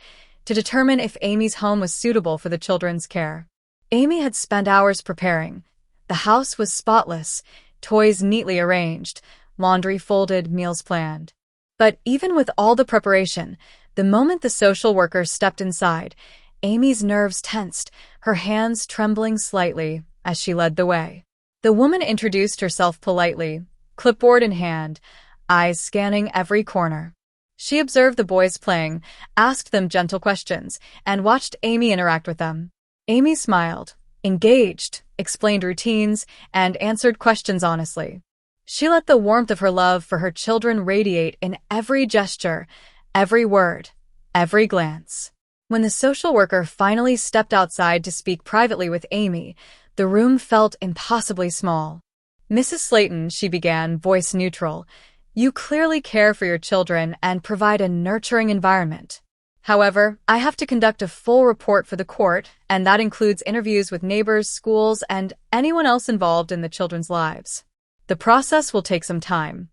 to determine if Amy's home was suitable for the children's care. Amy had spent hours preparing. The house was spotless, toys neatly arranged, laundry folded, meals planned. But even with all the preparation, the moment the social worker stepped inside, Amy's nerves tensed, her hands trembling slightly as she led the way. The woman introduced herself politely, clipboard in hand, eyes scanning every corner. She observed the boys playing, asked them gentle questions, and watched Amy interact with them. Amy smiled, engaged, explained routines, and answered questions honestly. She let the warmth of her love for her children radiate in every gesture, every word, every glance. When the social worker finally stepped outside to speak privately with Amy, the room felt impossibly small. "Mrs. Slaton," she began, voice neutral, "you clearly care for your children and provide a nurturing environment. However, I have to conduct a full report for the court, and that includes interviews with neighbors, schools, and anyone else involved in the children's lives. The process will take some time."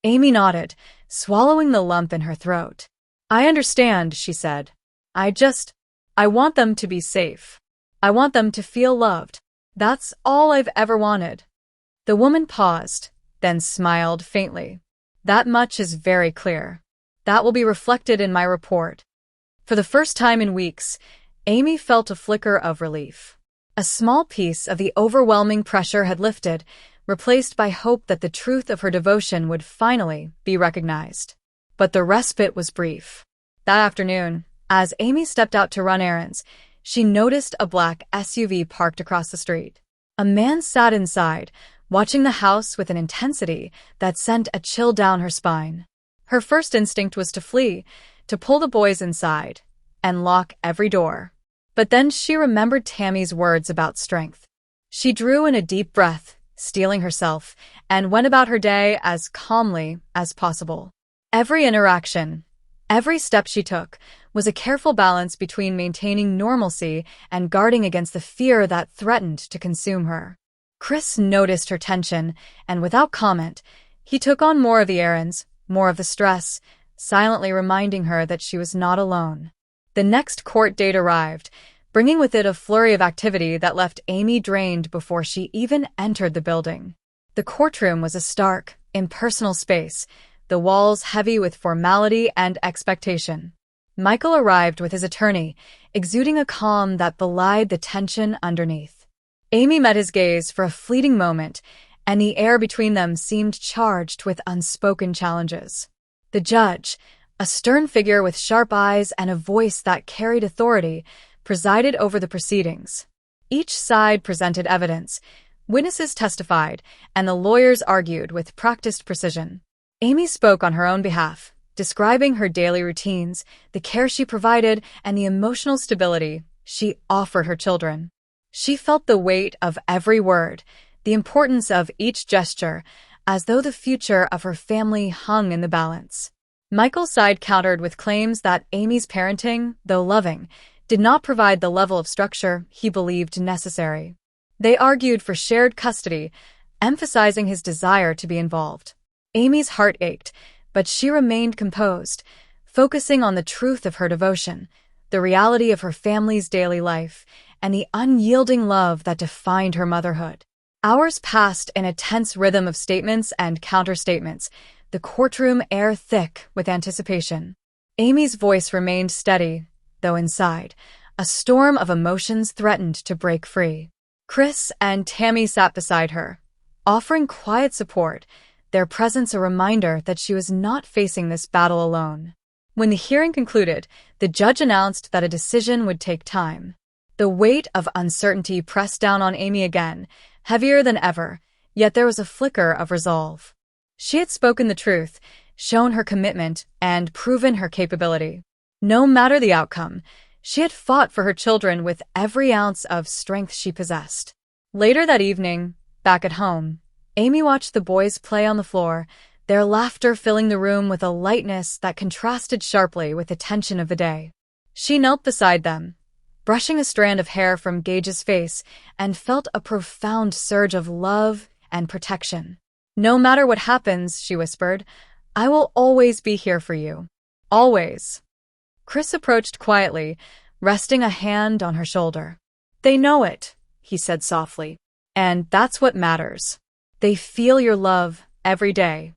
Amy nodded, swallowing the lump in her throat. "I understand," she said. I want them to be safe. I want them to feel loved. That's all I've ever wanted." The woman paused, then smiled faintly. "That much is very clear. That will be reflected in my report." For the first time in weeks, Amy felt a flicker of relief. A small piece of the overwhelming pressure had lifted, replaced by hope that the truth of her devotion would finally be recognized. But the respite was brief. That afternoon, as Amy stepped out to run errands, she noticed a black SUV parked across the street. A man sat inside, watching the house with an intensity that sent a chill down her spine. Her first instinct was to flee, to pull the boys inside, and lock every door. But then she remembered Tammy's words about strength. She drew in a deep breath, steeling herself, and went about her day as calmly as possible. Every interaction, every step she took, was a careful balance between maintaining normalcy and guarding against the fear that threatened to consume her. Chris noticed her tension, and without comment, he took on more of the errands, more of the stress, silently reminding her that she was not alone. The next court date arrived, bringing with it a flurry of activity that left Amy drained before she even entered the building. The courtroom was a stark, impersonal space, the walls heavy with formality and expectation. Michael arrived with his attorney, exuding a calm that belied the tension underneath. Amy met his gaze for a fleeting moment, and the air between them seemed charged with unspoken challenges. The judge, a stern figure with sharp eyes and a voice that carried authority, presided over the proceedings. Each side presented evidence, witnesses testified, and the lawyers argued with practiced precision. Amy spoke on her own behalf, describing her daily routines, the care she provided, and the emotional stability she offered her children. She felt the weight of every word, the importance of each gesture, as though the future of her family hung in the balance. Michael's side countered with claims that Amy's parenting, though loving, did not provide the level of structure he believed necessary. They argued for shared custody, emphasizing his desire to be involved. Amy's heart ached, but she remained composed, focusing on the truth of her devotion, the reality of her family's daily life, and the unyielding love that defined her motherhood. Hours passed in a tense rhythm of statements and counterstatements, the courtroom air thick with anticipation. Amy's voice remained steady, though inside, a storm of emotions threatened to break free. Chris and Tammy sat beside her, offering quiet support, their presence a reminder that she was not facing this battle alone. When the hearing concluded, the judge announced that a decision would take time. The weight of uncertainty pressed down on Amy again, heavier than ever, yet there was a flicker of resolve. She had spoken the truth, shown her commitment, and proven her capability. No matter the outcome, she had fought for her children with every ounce of strength she possessed. Later that evening, back at home, Amy watched the boys play on the floor, their laughter filling the room with a lightness that contrasted sharply with the tension of the day. She knelt beside them, brushing a strand of hair from Gage's face, and felt a profound surge of love and protection. "No matter what happens," she whispered, "I will always be here for you. Always." Chris approached quietly, resting a hand on her shoulder. "They know it," he said softly, "and that's what matters. They feel your love every day."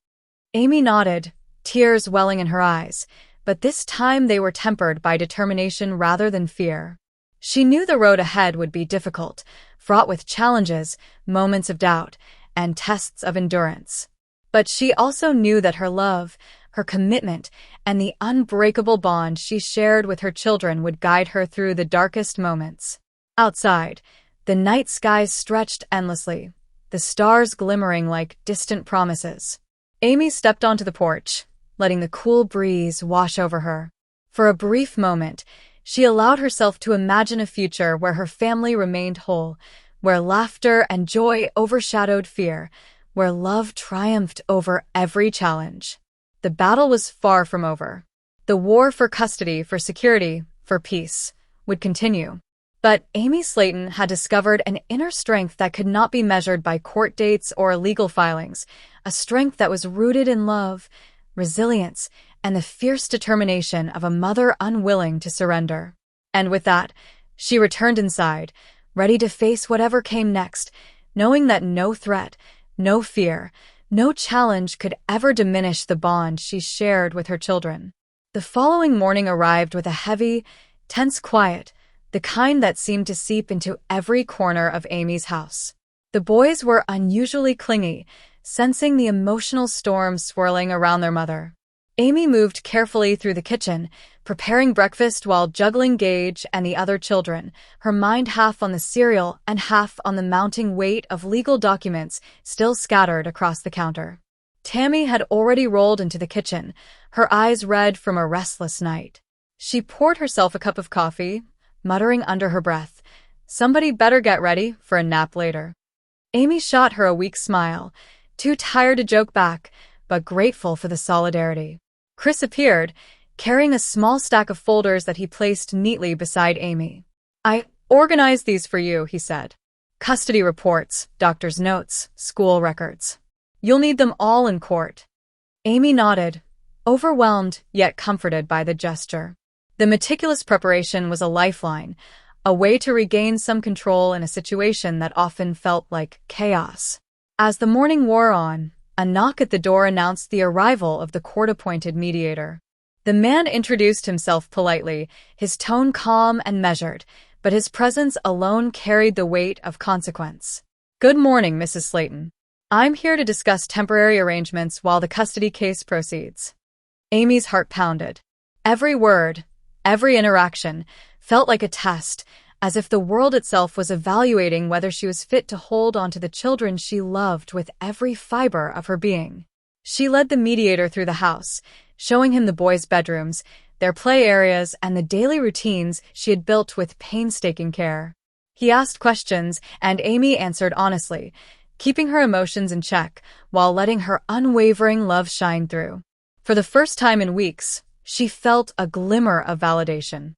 Amy nodded, tears welling in her eyes, but this time they were tempered by determination rather than fear. She knew the road ahead would be difficult, fraught with challenges, moments of doubt, and tests of endurance. But she also knew that her love, her commitment, and the unbreakable bond she shared with her children would guide her through the darkest moments. Outside, the night skies stretched endlessly, the stars glimmering like distant promises. Amy stepped onto the porch, letting the cool breeze wash over her. For a brief moment, she allowed herself to imagine a future where her family remained whole, where laughter and joy overshadowed fear, where love triumphed over every challenge. The battle was far from over. The war for custody, for security, for peace would continue. But Amy Slaton had discovered an inner strength that could not be measured by court dates or legal filings, a strength that was rooted in love, resilience, and the fierce determination of a mother unwilling to surrender. And with that, she returned inside, ready to face whatever came next, knowing that no threat, no fear, no challenge could ever diminish the bond she shared with her children. The following morning arrived with a heavy, tense quiet, the kind that seemed to seep into every corner of Amy's house. The boys were unusually clingy, sensing the emotional storm swirling around their mother. Amy moved carefully through the kitchen, preparing breakfast while juggling Gage and the other children, her mind half on the cereal and half on the mounting weight of legal documents still scattered across the counter. Tammy had already rolled into the kitchen, her eyes red from a restless night. She poured herself a cup of coffee, muttering under her breath, "Somebody better get ready for a nap later." Amy shot her a weak smile, too tired to joke back, but grateful for the solidarity. Chris appeared, carrying a small stack of folders that he placed neatly beside Amy. "I organized these for you," he said. "Custody reports, doctor's notes, school records. You'll need them all in court." Amy nodded, overwhelmed yet comforted by the gesture. The meticulous preparation was a lifeline, a way to regain some control in a situation that often felt like chaos. As the morning wore on, a knock at the door announced the arrival of the court-appointed mediator. The man introduced himself politely, his tone calm and measured, but his presence alone carried the weight of consequence. "Good morning, Mrs. Slaton. I'm here to discuss temporary arrangements while the custody case proceeds." Amy's heart pounded. Every word, every interaction, felt like a test, as if the world itself was evaluating whether she was fit to hold onto the children she loved with every fiber of her being. She led the mediator through the house, showing him the boys' bedrooms, their play areas, and the daily routines she had built with painstaking care. He asked questions, and Amy answered honestly, keeping her emotions in check while letting her unwavering love shine through. For the first time in weeks, she felt a glimmer of validation.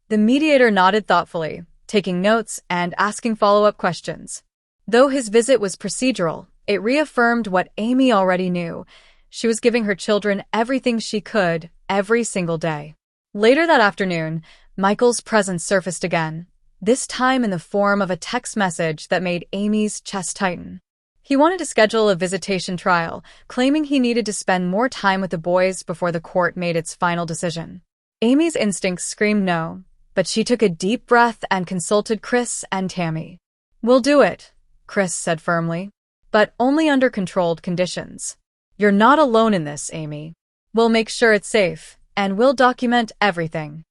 The mediator nodded thoughtfully, taking notes and asking follow-up questions. Though his visit was procedural, it reaffirmed what Amy already knew. She was giving her children everything she could, every single day. Later that afternoon, Michael's presence surfaced again, this time in the form of a text message that made Amy's chest tighten. He wanted to schedule a visitation trial, claiming he needed to spend more time with the boys before the court made its final decision. Amy's instincts screamed no, but she took a deep breath and consulted Chris and Tammy. "We'll do it," Chris said firmly, "but only under controlled conditions. You're not alone in this, Amy. We'll make sure it's safe, and we'll document everything."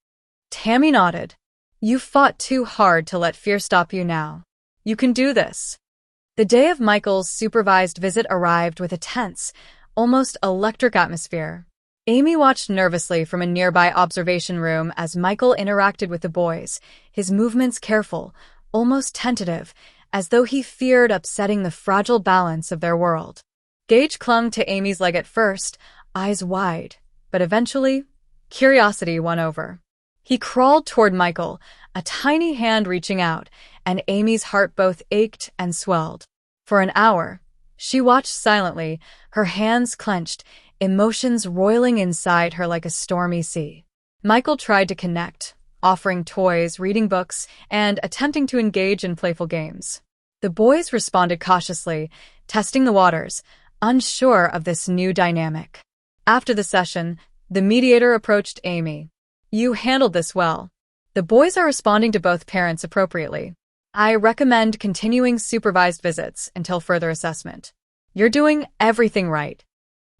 Tammy nodded. "You fought too hard to let fear stop you now. You can do this." The day of Michael's supervised visit arrived with a tense, almost electric atmosphere. Amy watched nervously from a nearby observation room as Michael interacted with the boys, his movements careful, almost tentative, as though he feared upsetting the fragile balance of their world. Gage clung to Amy's leg at first, eyes wide, but eventually, curiosity won over. He crawled toward Michael, a tiny hand reaching out, and Amy's heart both ached and swelled. For an hour, she watched silently, her hands clenched, emotions roiling inside her like a stormy sea. Michael tried to connect, offering toys, reading books, and attempting to engage in playful games. The boys responded cautiously, testing the waters, unsure of this new dynamic. After the session, the mediator approached Amy. "You handled this well. The boys are responding to both parents appropriately. I recommend continuing supervised visits until further assessment. You're doing everything right."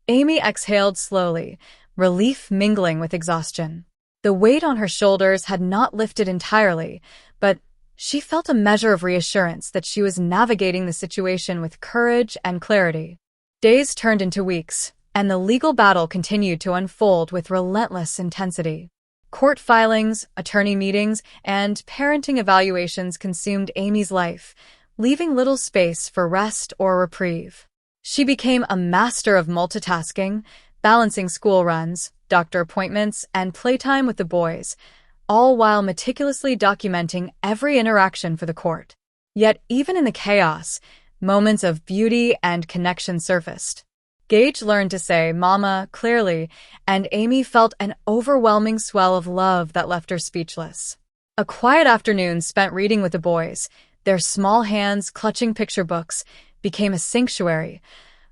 Amy exhaled slowly, relief mingling with exhaustion. The weight on her shoulders had not lifted entirely, but she felt a measure of reassurance that she was navigating the situation with courage and clarity. Days turned into weeks, and the legal battle continued to unfold with relentless intensity. Court filings, attorney meetings, and parenting evaluations consumed Amy's life, leaving little space for rest or reprieve. She became a master of multitasking, balancing school runs, doctor appointments, and playtime with the boys, all while meticulously documenting every interaction for the court. Yet even in the chaos, moments of beauty and connection surfaced. Gage learned to say "Mama" clearly, and Amy felt an overwhelming swell of love that left her speechless. A quiet afternoon spent reading with the boys, their small hands clutching picture books, became a sanctuary,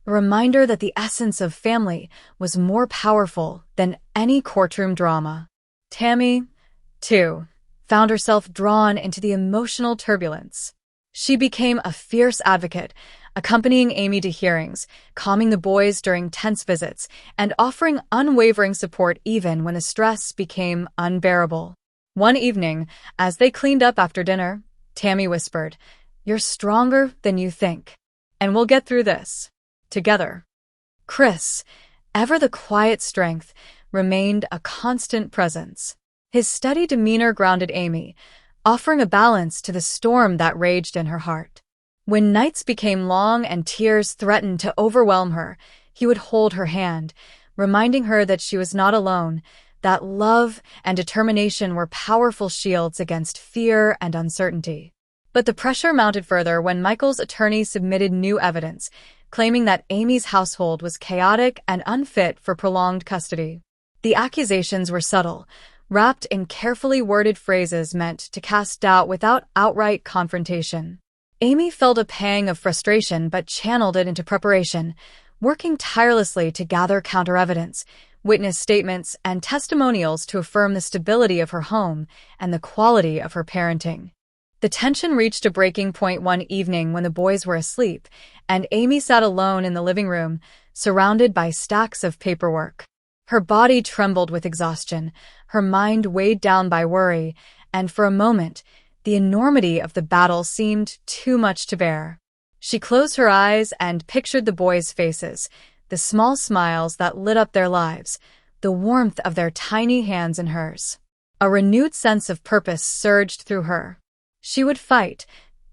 a reminder that the essence of family was more powerful than any courtroom drama. Tammy, too, found herself drawn into the emotional turbulence. She became a fierce advocate, accompanying Amy to hearings, calming the boys during tense visits, and offering unwavering support even when the stress became unbearable. One evening, as they cleaned up after dinner, Tammy whispered, "You're stronger than you think, and we'll get through this together." Chris, ever the quiet strength, remained a constant presence. His steady demeanor grounded Amy, offering a balance to the storm that raged in her heart. When nights became long and tears threatened to overwhelm her, he would hold her hand, reminding her that she was not alone, that love and determination were powerful shields against fear and uncertainty. But the pressure mounted further when Michael's attorney submitted new evidence, claiming that Amy's household was chaotic and unfit for prolonged custody. The accusations were subtle, wrapped in carefully worded phrases meant to cast doubt without outright confrontation. Amy felt a pang of frustration but channeled it into preparation, working tirelessly to gather counter-evidence, witness statements, and testimonials to affirm the stability of her home and the quality of her parenting. The tension reached a breaking point one evening when the boys were asleep, and Amy sat alone in the living room, surrounded by stacks of paperwork. Her body trembled with exhaustion, her mind weighed down by worry, and for a moment, the enormity of the battle seemed too much to bear. She closed her eyes and pictured the boys' faces, the small smiles that lit up their lives, the warmth of their tiny hands in hers. A renewed sense of purpose surged through her. She would fight,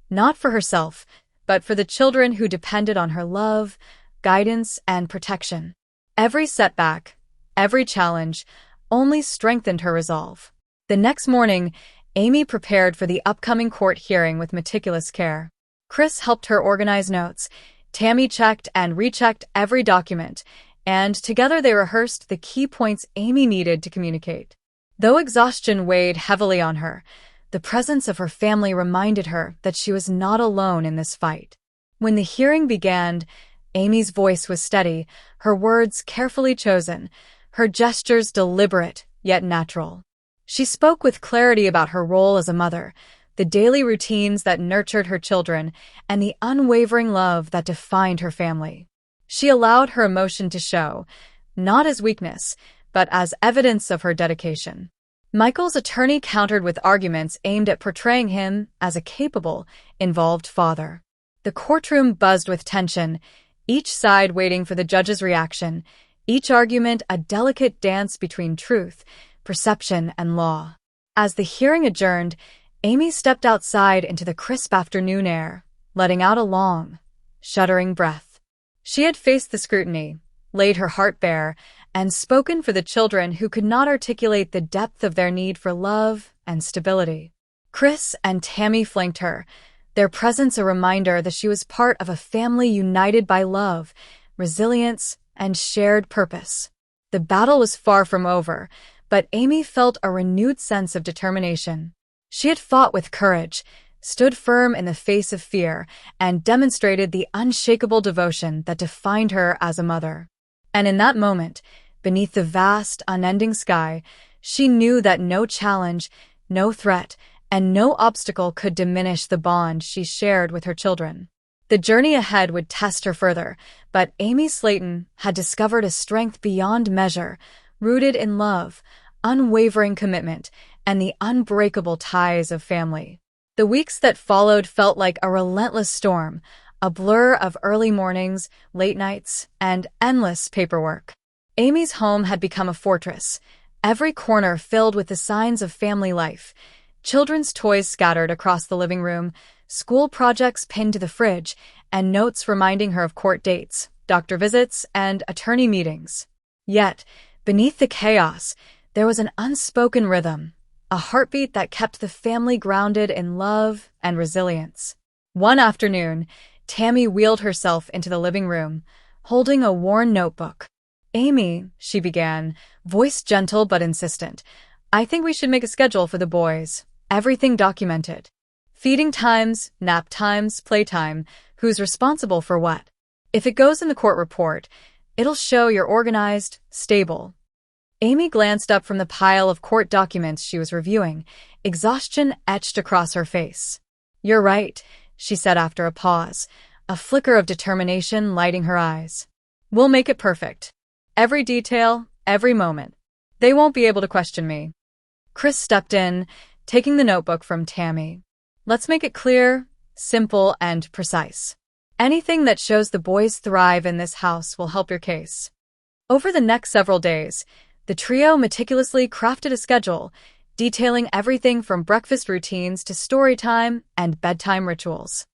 not for herself, but for the children who depended on her love, guidance, and protection. Every setback, every challenge, only strengthened her resolve. The next morning, Amy prepared for the upcoming court hearing with meticulous care. Chris helped her organize notes, Tammy checked and rechecked every document, and together they rehearsed the key points Amy needed to communicate. Though exhaustion weighed heavily on her, the presence of her family reminded her that she was not alone in this fight. When the hearing began, Amy's voice was steady, her words carefully chosen, her gestures deliberate yet natural. She spoke with clarity about her role as a mother, the daily routines that nurtured her children, and the unwavering love that defined her family. She allowed her emotion to show, not as weakness, but as evidence of her dedication. Michael's attorney countered with arguments aimed at portraying him as a capable, involved father. The courtroom buzzed with tension, each side waiting for the judge's reaction, each argument a delicate dance between truth, perception, and law. As the hearing adjourned, Amy stepped outside into the crisp afternoon air, letting out a long, shuddering breath. She had faced the scrutiny, laid her heart bare, and spoken for the children who could not articulate the depth of their need for love and stability. Chris and Tammy flanked her, their presence a reminder that she was part of a family united by love, resilience, and shared purpose. The battle was far from over, but Amy felt a renewed sense of determination. She had fought with courage, stood firm in the face of fear, and demonstrated the unshakable devotion that defined her as a mother. And in that moment, beneath the vast, unending sky, she knew that no challenge, no threat, and no obstacle could diminish the bond she shared with her children. The journey ahead would test her further, but Amy Slaton had discovered a strength beyond measure, rooted in love, unwavering commitment, and the unbreakable ties of family. The weeks that followed felt like a relentless storm, a blur of early mornings, late nights, and endless paperwork. Amy's home had become a fortress, every corner filled with the signs of family life, children's toys scattered across the living room, school projects pinned to the fridge, and notes reminding her of court dates, doctor visits, and attorney meetings. Yet, beneath the chaos, there was an unspoken rhythm, a heartbeat that kept the family grounded in love and resilience. One afternoon, Tammy wheeled herself into the living room, holding a worn notebook. "Amy," she began, voice gentle but insistent, "I think we should make a schedule for the boys. Everything documented. Feeding times, nap times, playtime, who's responsible for what. If it goes in the court report, it'll show you're organized, stable." Amy glanced up from the pile of court documents she was reviewing, exhaustion etched across her face. "You're right," she said after a pause, a flicker of determination lighting her eyes. "We'll make it perfect. Every detail, every moment. They won't be able to question me." Chris stepped in, taking the notebook from Tammy. "Let's make it clear, simple, and precise. Anything that shows the boys thrive in this house will help your case." Over the next several days, the trio meticulously crafted a schedule, detailing everything from breakfast routines to story time and bedtime rituals.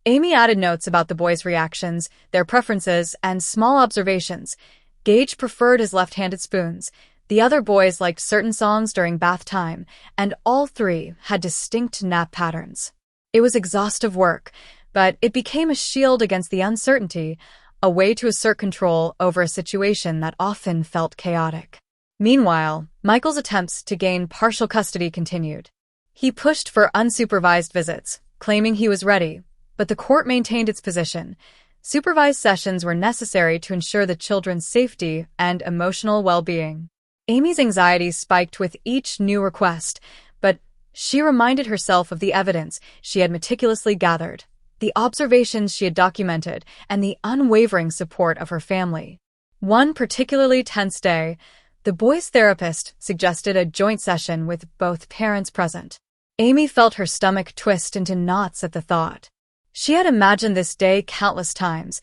Amy added notes about the boys' reactions, their preferences, and small observations. Gage preferred his left-handed spoons. The other boys liked certain songs during bath time, and all three had distinct nap patterns. It was exhaustive work, but it became a shield against the uncertainty, a way to assert control over a situation that often felt chaotic. Meanwhile, Michael's attempts to gain partial custody continued. He pushed for unsupervised visits, claiming he was ready, but the court maintained its position. Supervised sessions were necessary to ensure the children's safety and emotional well-being. Amy's anxiety spiked with each new request, but she reminded herself of the evidence she had meticulously gathered, the observations she had documented, and the unwavering support of her family. One particularly tense day, the boys' therapist suggested a joint session with both parents present. Amy felt her stomach twist into knots at the thought. She had imagined this day countless times,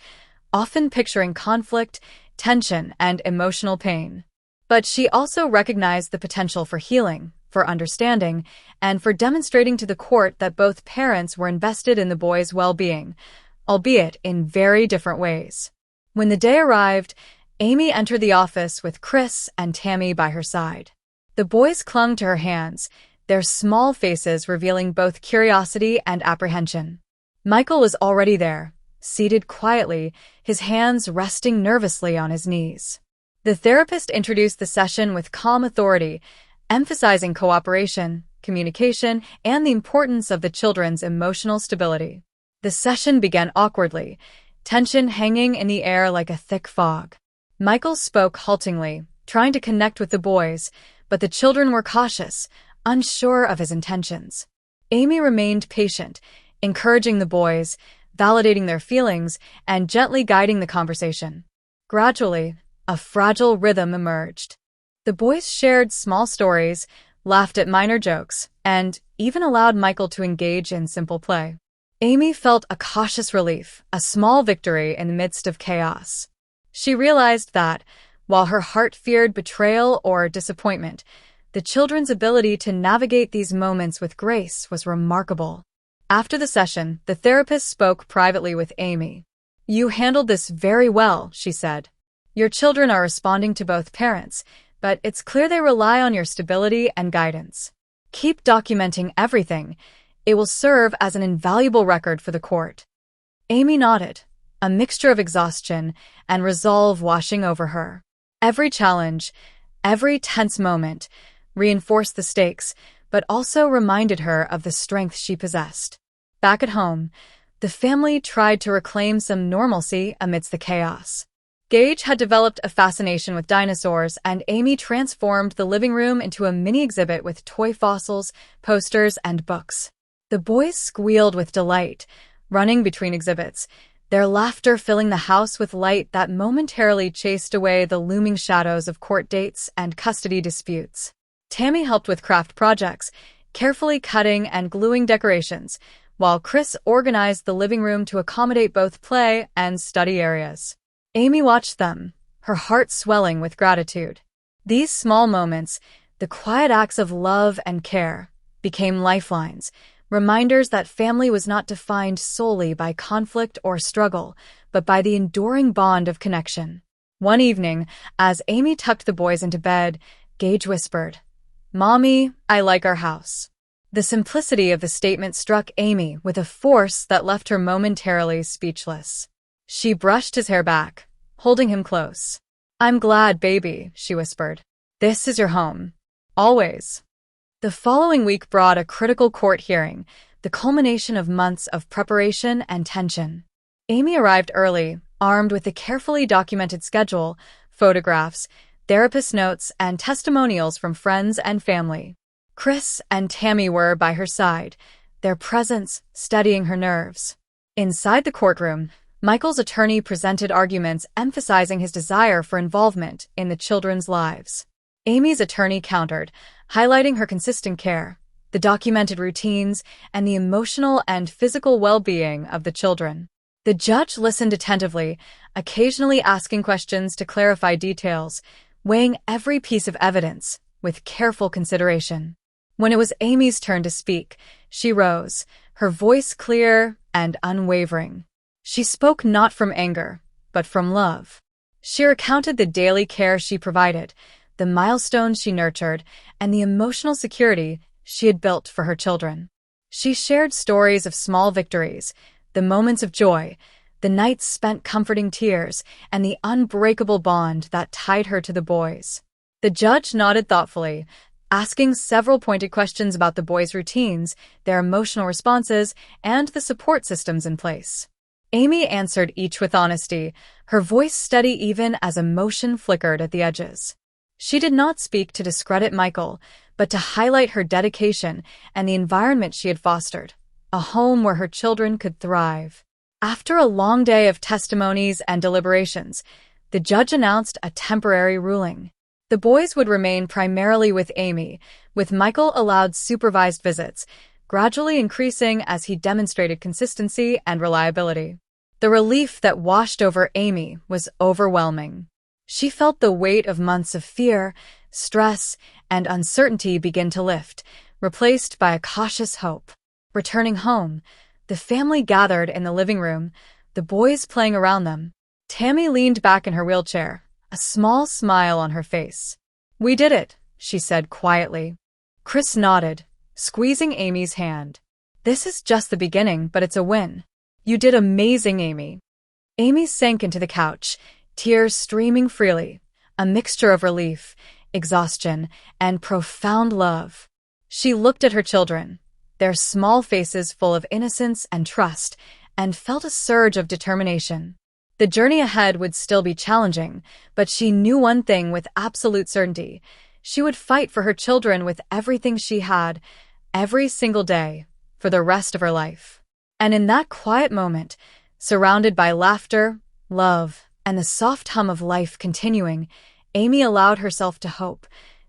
often picturing conflict, tension, and emotional pain. But she also recognized the potential for healing, for understanding, and for demonstrating to the court that both parents were invested in the boys' well-being, albeit in very different ways. When the day arrived, Amy entered the office with Chris and Tammy by her side. The boys clung to her hands, their small faces revealing both curiosity and apprehension. Michael was already there, seated quietly, his hands resting nervously on his knees. The therapist introduced the session with calm authority, emphasizing cooperation, communication, and the importance of the children's emotional stability. The session began awkwardly, tension hanging in the air like a thick fog. Michael spoke haltingly, trying to connect with the boys, but the children were cautious, unsure of his intentions. Amy remained patient, encouraging the boys, validating their feelings, and gently guiding the conversation. Gradually, a fragile rhythm emerged. The boys shared small stories, laughed at minor jokes, and even allowed Michael to engage in simple play. Amy felt a cautious relief, a small victory in the midst of chaos. She realized that, while her heart feared betrayal or disappointment, the children's ability to navigate these moments with grace was remarkable. After the session, the therapist spoke privately with Amy. "You handled this very well," she said. "Your children are responding to both parents, but it's clear they rely on your stability and guidance. Keep documenting everything. It will serve as an invaluable record for the court." Amy nodded, a mixture of exhaustion and resolve washing over her. Every challenge, every tense moment, reinforced the stakes, but also reminded her of the strength she possessed. Back at home, the family tried to reclaim some normalcy amidst the chaos. Gage had developed a fascination with dinosaurs, and Amy transformed the living room into a mini exhibit with toy fossils, posters, and books. The boys squealed with delight, running between exhibits, their laughter filling the house with light that momentarily chased away the looming shadows of court dates and custody disputes. Tammy helped with craft projects, carefully cutting and gluing decorations, while Chris organized the living room to accommodate both play and study areas. Amy watched them, her heart swelling with gratitude. These small moments, the quiet acts of love and care, became lifelines, reminders that family was not defined solely by conflict or struggle, but by the enduring bond of connection. One evening, as Amy tucked the boys into bed, Gage whispered, "Mommy, I like our house." The simplicity of the statement struck Amy with a force that left her momentarily speechless. She brushed his hair back, holding him close. "I'm glad, baby," she whispered. "This is your home. Always." The following week brought a critical court hearing, the culmination of months of preparation and tension. Amy arrived early, armed with a carefully documented schedule, photographs, therapist notes, and testimonials from friends and family. Chris and Tammy were by her side, their presence steadying her nerves. Inside the courtroom, Michael's attorney presented arguments emphasizing his desire for involvement in the children's lives. Amy's attorney countered, highlighting her consistent care, the documented routines, and the emotional and physical well-being of the children. The judge listened attentively, occasionally asking questions to clarify details, weighing every piece of evidence with careful consideration. When it was Amy's turn to speak, she rose, her voice clear and unwavering. She spoke not from anger, but from love. She recounted the daily care she provided, the milestones she nurtured, and the emotional security she had built for her children. She shared stories of small victories, the moments of joy, the nights spent comforting tears, and the unbreakable bond that tied her to the boys. The judge nodded thoughtfully, asking several pointed questions about the boys' routines, their emotional responses, and the support systems in place. Amy answered each with honesty, her voice steady even as emotion flickered at the edges. She did not speak to discredit Michael, but to highlight her dedication and the environment she had fostered, a home where her children could thrive. After a long day of testimonies and deliberations, the judge announced a temporary ruling. The boys would remain primarily with Amy, with Michael allowed supervised visits, gradually increasing as he demonstrated consistency and reliability. The relief that washed over Amy was overwhelming. She felt the weight of months of fear, stress, and uncertainty begin to lift, replaced by a cautious hope. Returning home, the family gathered in the living room, the boys playing around them. Tammy leaned back in her wheelchair, a small smile on her face. "We did it," she said quietly. Chris nodded, squeezing Amy's hand. "This is just the beginning, but it's a win. You did amazing, Amy." Amy sank into the couch, tears streaming freely, a mixture of relief, exhaustion, and profound love. She looked at her children, their small faces full of innocence and trust, and felt a surge of determination. The journey ahead would still be challenging, but she knew one thing with absolute certainty. She would fight for her children with everything she had, every single day, for the rest of her life. And in that quiet moment, surrounded by laughter, love, and the soft hum of life continuing, Amy allowed herself to hope,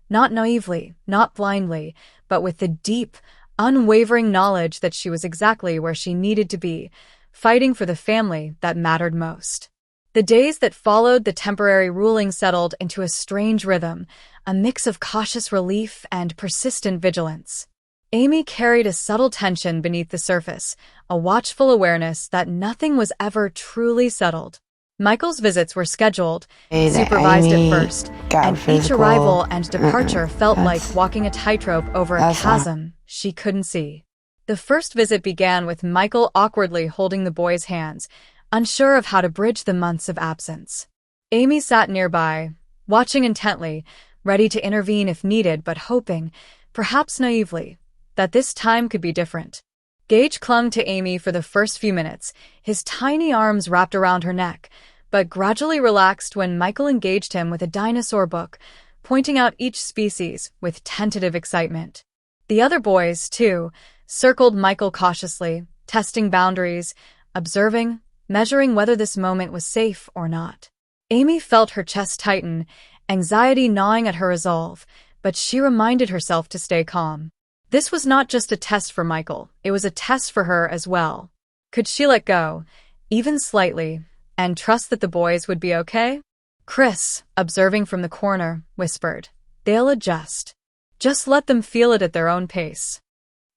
not naively, not blindly, but with the deep, unwavering knowledge that she was exactly where she needed to be, fighting for the family that mattered most. The days that followed the temporary ruling settled into a strange rhythm, a mix of cautious relief and persistent vigilance. Amy carried a subtle tension beneath the surface, a watchful awareness that nothing was ever truly settled. Michael's visits were scheduled, supervised at first, and each arrival and departure felt like walking a tightrope over a chasm she couldn't see. The first visit began with Michael awkwardly holding the boys' hands, unsure of how to bridge the months of absence. Amy sat nearby, watching intently, ready to intervene if needed, but hoping, perhaps naively, that this time could be different. Gage clung to Amy for the first few minutes, his tiny arms wrapped around her neck, but gradually relaxed when Michael engaged him with a dinosaur book, pointing out each species with tentative excitement. The other boys, too, circled Michael cautiously, testing boundaries, observing, measuring whether this moment was safe or not. Amy felt her chest tighten, anxiety gnawing at her resolve, but she reminded herself to stay calm. This was not just a test for Michael, it was a test for her as well. Could she let go, even slightly, and trust that the boys would be okay? Chris, observing from the corner, whispered, "They'll adjust. Just let them feel it at their own pace."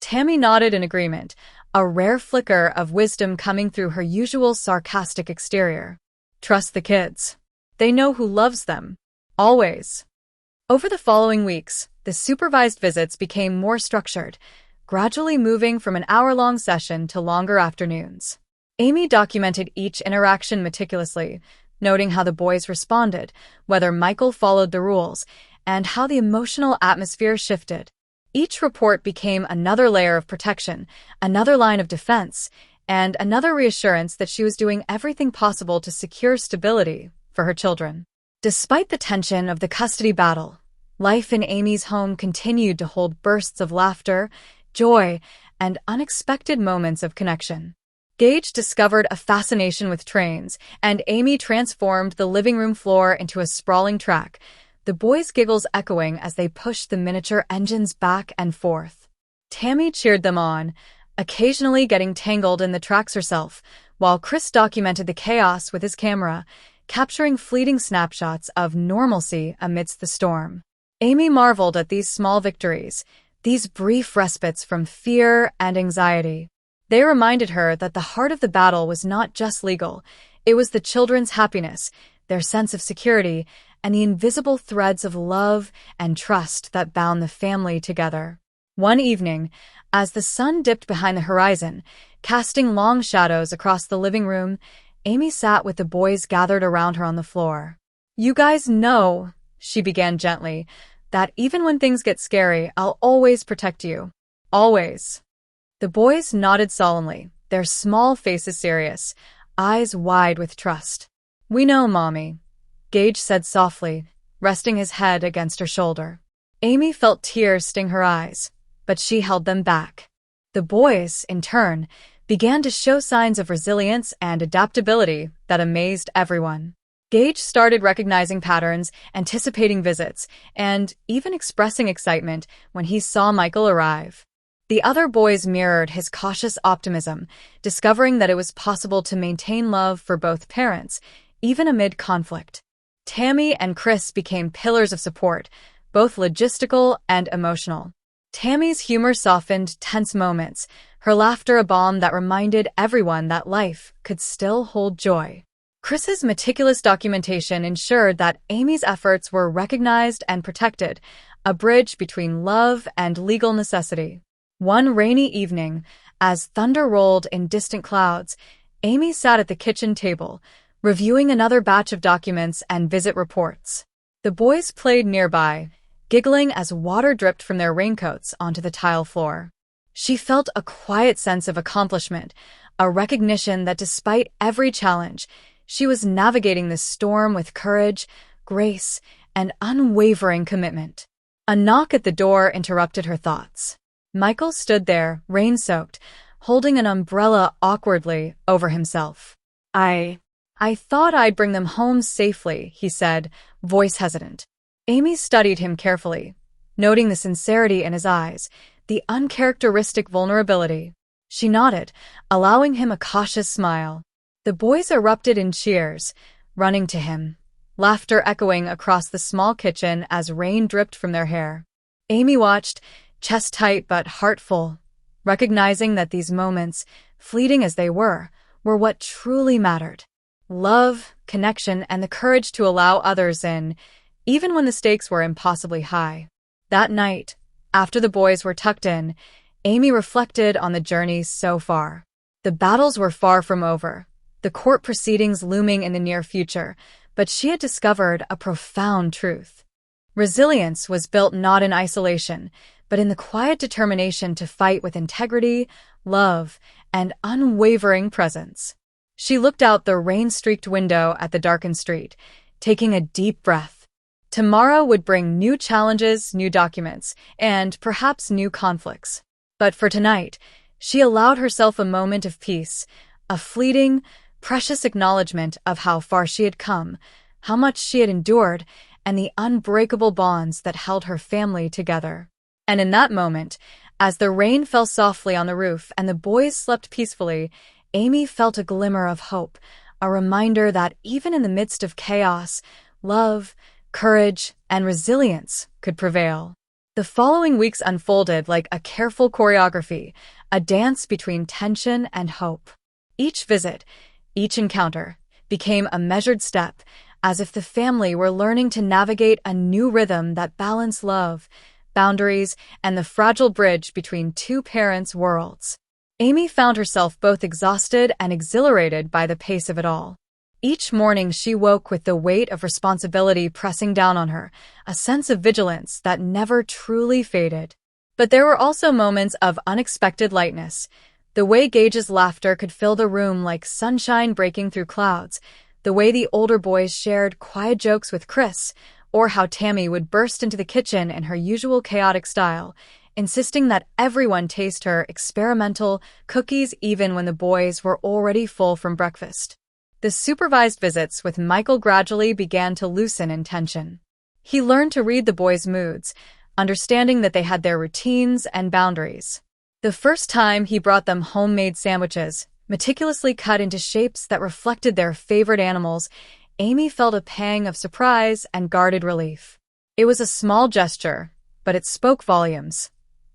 Tammy nodded in agreement, a rare flicker of wisdom coming through her usual sarcastic exterior. "Trust the kids. They know who loves them. Always." Over the following weeks, the supervised visits became more structured, gradually moving from an hour-long session to longer afternoons. Amy documented each interaction meticulously, noting how the boys responded, whether Michael followed the rules, and how the emotional atmosphere shifted. Each report became another layer of protection, another line of defense, and another reassurance that she was doing everything possible to secure stability for her children. Despite the tension of the custody battle, life in Amy's home continued to hold bursts of laughter, joy, and unexpected moments of connection. Gage discovered a fascination with trains, and Amy transformed the living room floor into a sprawling track, the boys' giggles echoing as they pushed the miniature engines back and forth. Tammy cheered them on, occasionally getting tangled in the tracks herself, while Chris documented the chaos with his camera, capturing fleeting snapshots of normalcy amidst the storm. Amy marveled at these small victories, these brief respites from fear and anxiety. They reminded her that the heart of the battle was not just legal, it was the children's happiness, their sense of security, and the invisible threads of love and trust that bound the family together. One evening, as the sun dipped behind the horizon, casting long shadows across the living room, Amy sat with the boys gathered around her on the floor. "You guys know," she began gently, "that even when things get scary, I'll always protect you. Always." The boys nodded solemnly, their small faces serious, eyes wide with trust. "We know, Mommy," Gage said softly, resting his head against her shoulder. Amy felt tears sting her eyes, but she held them back. The boys, in turn, began to show signs of resilience and adaptability that amazed everyone. Gage started recognizing patterns, anticipating visits, and even expressing excitement when he saw Michael arrive. The other boys mirrored his cautious optimism, discovering that it was possible to maintain love for both parents, even amid conflict. Tammy and Chris became pillars of support, both logistical and emotional. Tammy's humor softened tense moments, her laughter a balm that reminded everyone that life could still hold joy. Chris's meticulous documentation ensured that Amy's efforts were recognized and protected, a bridge between love and legal necessity. One rainy evening, as thunder rolled in distant clouds, Amy sat at the kitchen table, reviewing another batch of documents and visit reports. The boys played nearby, giggling as water dripped from their raincoats onto the tile floor. She felt a quiet sense of accomplishment, a recognition that despite every challenge, she was navigating the storm with courage, grace, and unwavering commitment. A knock at the door interrupted her thoughts. Michael stood there, rain-soaked, holding an umbrella awkwardly over himself. I thought I'd bring them home safely," he said, voice hesitant. Amy studied him carefully, noting the sincerity in his eyes, the uncharacteristic vulnerability. She nodded, allowing him a cautious smile. The boys erupted in cheers, running to him, laughter echoing across the small kitchen as rain dripped from their hair. Amy watched, chest tight but heart full, recognizing that these moments, fleeting as they were what truly mattered. Love, connection, and the courage to allow others in, even when the stakes were impossibly high. That night, after the boys were tucked in, Amy reflected on the journey so far. The battles were far from over, the court proceedings looming in the near future, but she had discovered a profound truth. Resilience was built not in isolation, but in the quiet determination to fight with integrity, love, and unwavering presence. She looked out the rain-streaked window at the darkened street, taking a deep breath. Tomorrow would bring new challenges, new documents, and perhaps new conflicts. But for tonight, she allowed herself a moment of peace, a fleeting, precious acknowledgement of how far she had come, how much she had endured, and the unbreakable bonds that held her family together. And in that moment, as the rain fell softly on the roof and the boys slept peacefully, Amy felt a glimmer of hope, a reminder that even in the midst of chaos, love, courage, and resilience could prevail. The following weeks unfolded like a careful choreography, a dance between tension and hope. Each visit, each encounter, became a measured step, as if the family were learning to navigate a new rhythm that balanced love, boundaries, and the fragile bridge between two parents' worlds. Amy found herself both exhausted and exhilarated by the pace of it all. Each morning she woke with the weight of responsibility pressing down on her, a sense of vigilance that never truly faded. But there were also moments of unexpected lightness. The way Gage's laughter could fill the room like sunshine breaking through clouds, the way the older boys shared quiet jokes with Chris, or how Tammy would burst into the kitchen in her usual chaotic style, insisting that everyone taste her experimental cookies even when the boys were already full from breakfast. The supervised visits with Michael gradually began to loosen in tension. He learned to read the boys' moods, understanding that they had their routines and boundaries. The first time he brought them homemade sandwiches, meticulously cut into shapes that reflected their favorite animals, Amy felt a pang of surprise and guarded relief. It was a small gesture, but it spoke volumes.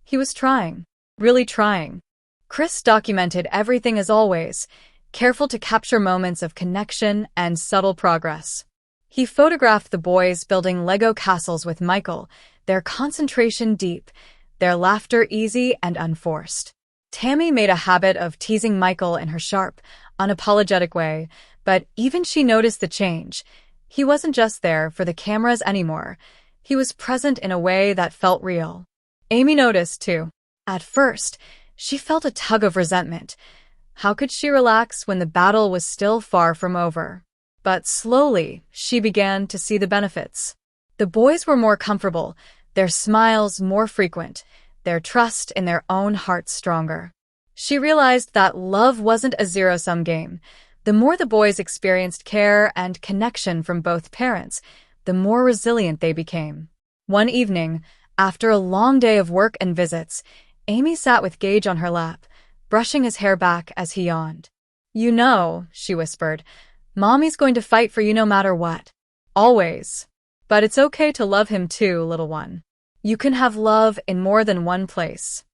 He was trying, really trying. Chris documented everything as always, careful to capture moments of connection and subtle progress. He photographed the boys building Lego castles with Michael, their concentration deep, their laughter easy and unforced. Tammy made a habit of teasing Michael in her sharp, unapologetic way, but even she noticed the change. He wasn't just there for the cameras anymore. He was present in a way that felt real. Amy noticed, too. At first, she felt a tug of resentment. How could she relax when the battle was still far from over? But slowly, she began to see the benefits. The boys were more comfortable, their smiles more frequent, their trust in their own hearts stronger. She realized that love wasn't a zero-sum game. The more the boys experienced care and connection from both parents, the more resilient they became. One evening, after a long day of work and visits, Amy sat with Gage on her lap, brushing his hair back as he yawned. "You know," she whispered, "Mommy's going to fight for you no matter what. Always. But it's okay to love him too, little one. You can have love in more than one place."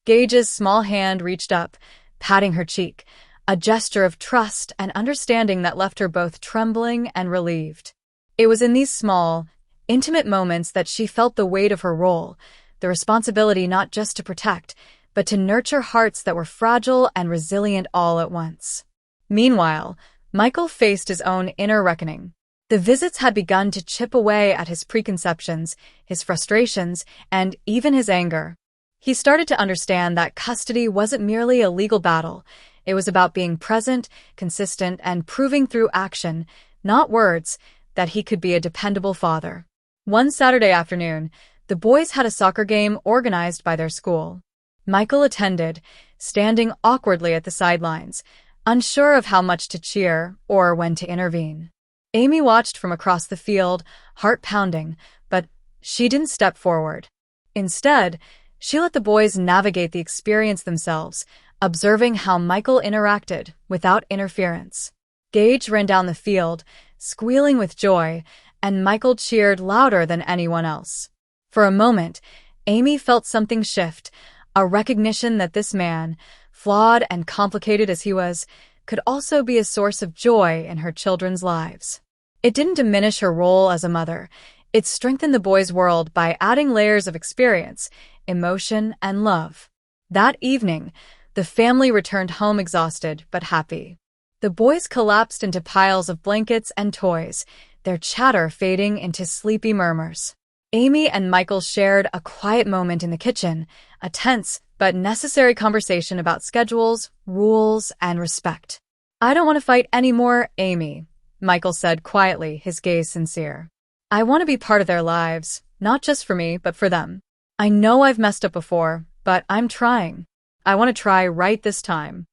Gage's small hand reached up, patting her cheek, a gesture of trust and understanding that left her both trembling and relieved. It was in these small, intimate moments that she felt the weight of her role, the responsibility not just to protect, but to nurture hearts that were fragile and resilient all at once. Meanwhile, Michael faced his own inner reckoning. The visits had begun to chip away at his preconceptions, his frustrations, and even his anger. He started to understand that custody wasn't merely a legal battle. It was about being present, consistent, and proving through action, not words, that he could be a dependable father. One Saturday afternoon, the boys had a soccer game organized by their school. Michael attended, standing awkwardly at the sidelines, unsure of how much to cheer or when to intervene. Amy watched from across the field, heart pounding, but she didn't step forward. Instead, she let the boys navigate the experience themselves, observing how Michael interacted without interference. Gage ran down the field, squealing with joy, and Michael cheered louder than anyone else. For a moment, Amy felt something shift, a recognition that this man, flawed and complicated as he was, could also be a source of joy in her children's lives. It didn't diminish her role as a mother. It strengthened the boys' world by adding layers of experience, emotion, and love. That evening, the family returned home exhausted but happy. The boys collapsed into piles of blankets and toys, their chatter fading into sleepy murmurs. Amy and Michael shared a quiet moment in the kitchen, a tense but necessary conversation about schedules, rules, and respect. "I don't want to fight anymore, Amy," Michael said quietly, his gaze sincere. "I want to be part of their lives, not just for me, but for them. I know I've messed up before, but I'm trying. I want to try right this time."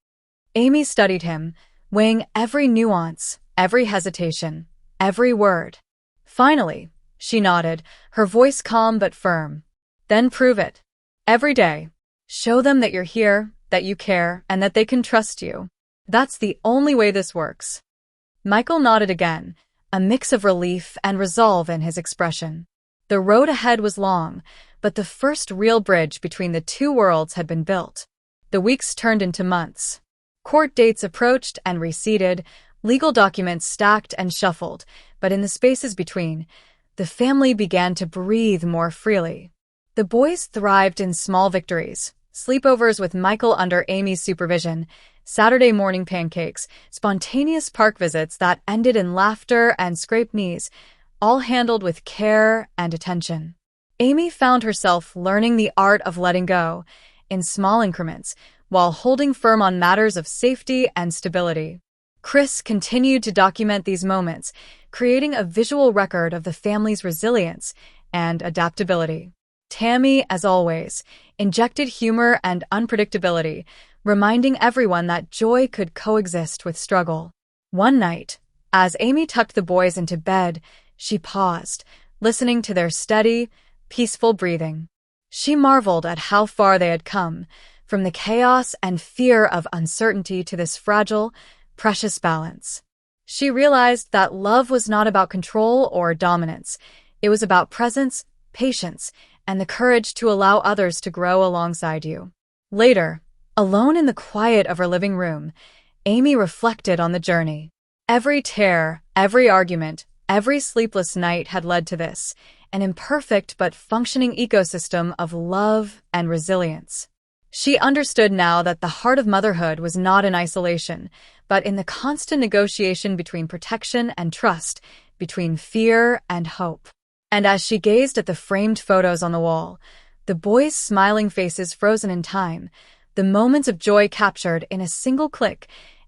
Amy studied him, weighing every nuance, every hesitation, every word. Finally, she nodded, her voice calm but firm. "Then prove it. Every day. Show them that you're here, that you care, and that they can trust you. That's the only way this works." Michael nodded again, a mix of relief and resolve in his expression. The road ahead was long, but the first real bridge between the two worlds had been built. The weeks turned into months. Court dates approached and receded, legal documents stacked and shuffled, but in the spaces between, the family began to breathe more freely. The boys thrived in small victories, sleepovers with Michael under Amy's supervision, Saturday morning pancakes, spontaneous park visits that ended in laughter and scraped knees, all handled with care and attention. Amy found herself learning the art of letting go, in small increments, while holding firm on matters of safety and stability. Chris continued to document these moments, creating a visual record of the family's resilience and adaptability. Tammy, as always, injected humor and unpredictability, reminding everyone that joy could coexist with struggle. One night, as Amy tucked the boys into bed, she paused, listening to their steady, peaceful breathing. She marveled at how far they had come, from the chaos and fear of uncertainty to this fragile, precious balance. She realized that love was not about control or dominance. It was about presence, patience, and the courage to allow others to grow alongside you. Later, alone in the quiet of her living room, Amy reflected on the journey. Every tear, every argument, every sleepless night had led to this, an imperfect but functioning ecosystem of love and resilience. She understood now that the heart of motherhood was not in isolation, but in the constant negotiation between protection and trust, between fear and hope. And as she gazed at the framed photos on the wall, the boys' smiling faces frozen in time, the moments of joy captured in a single click,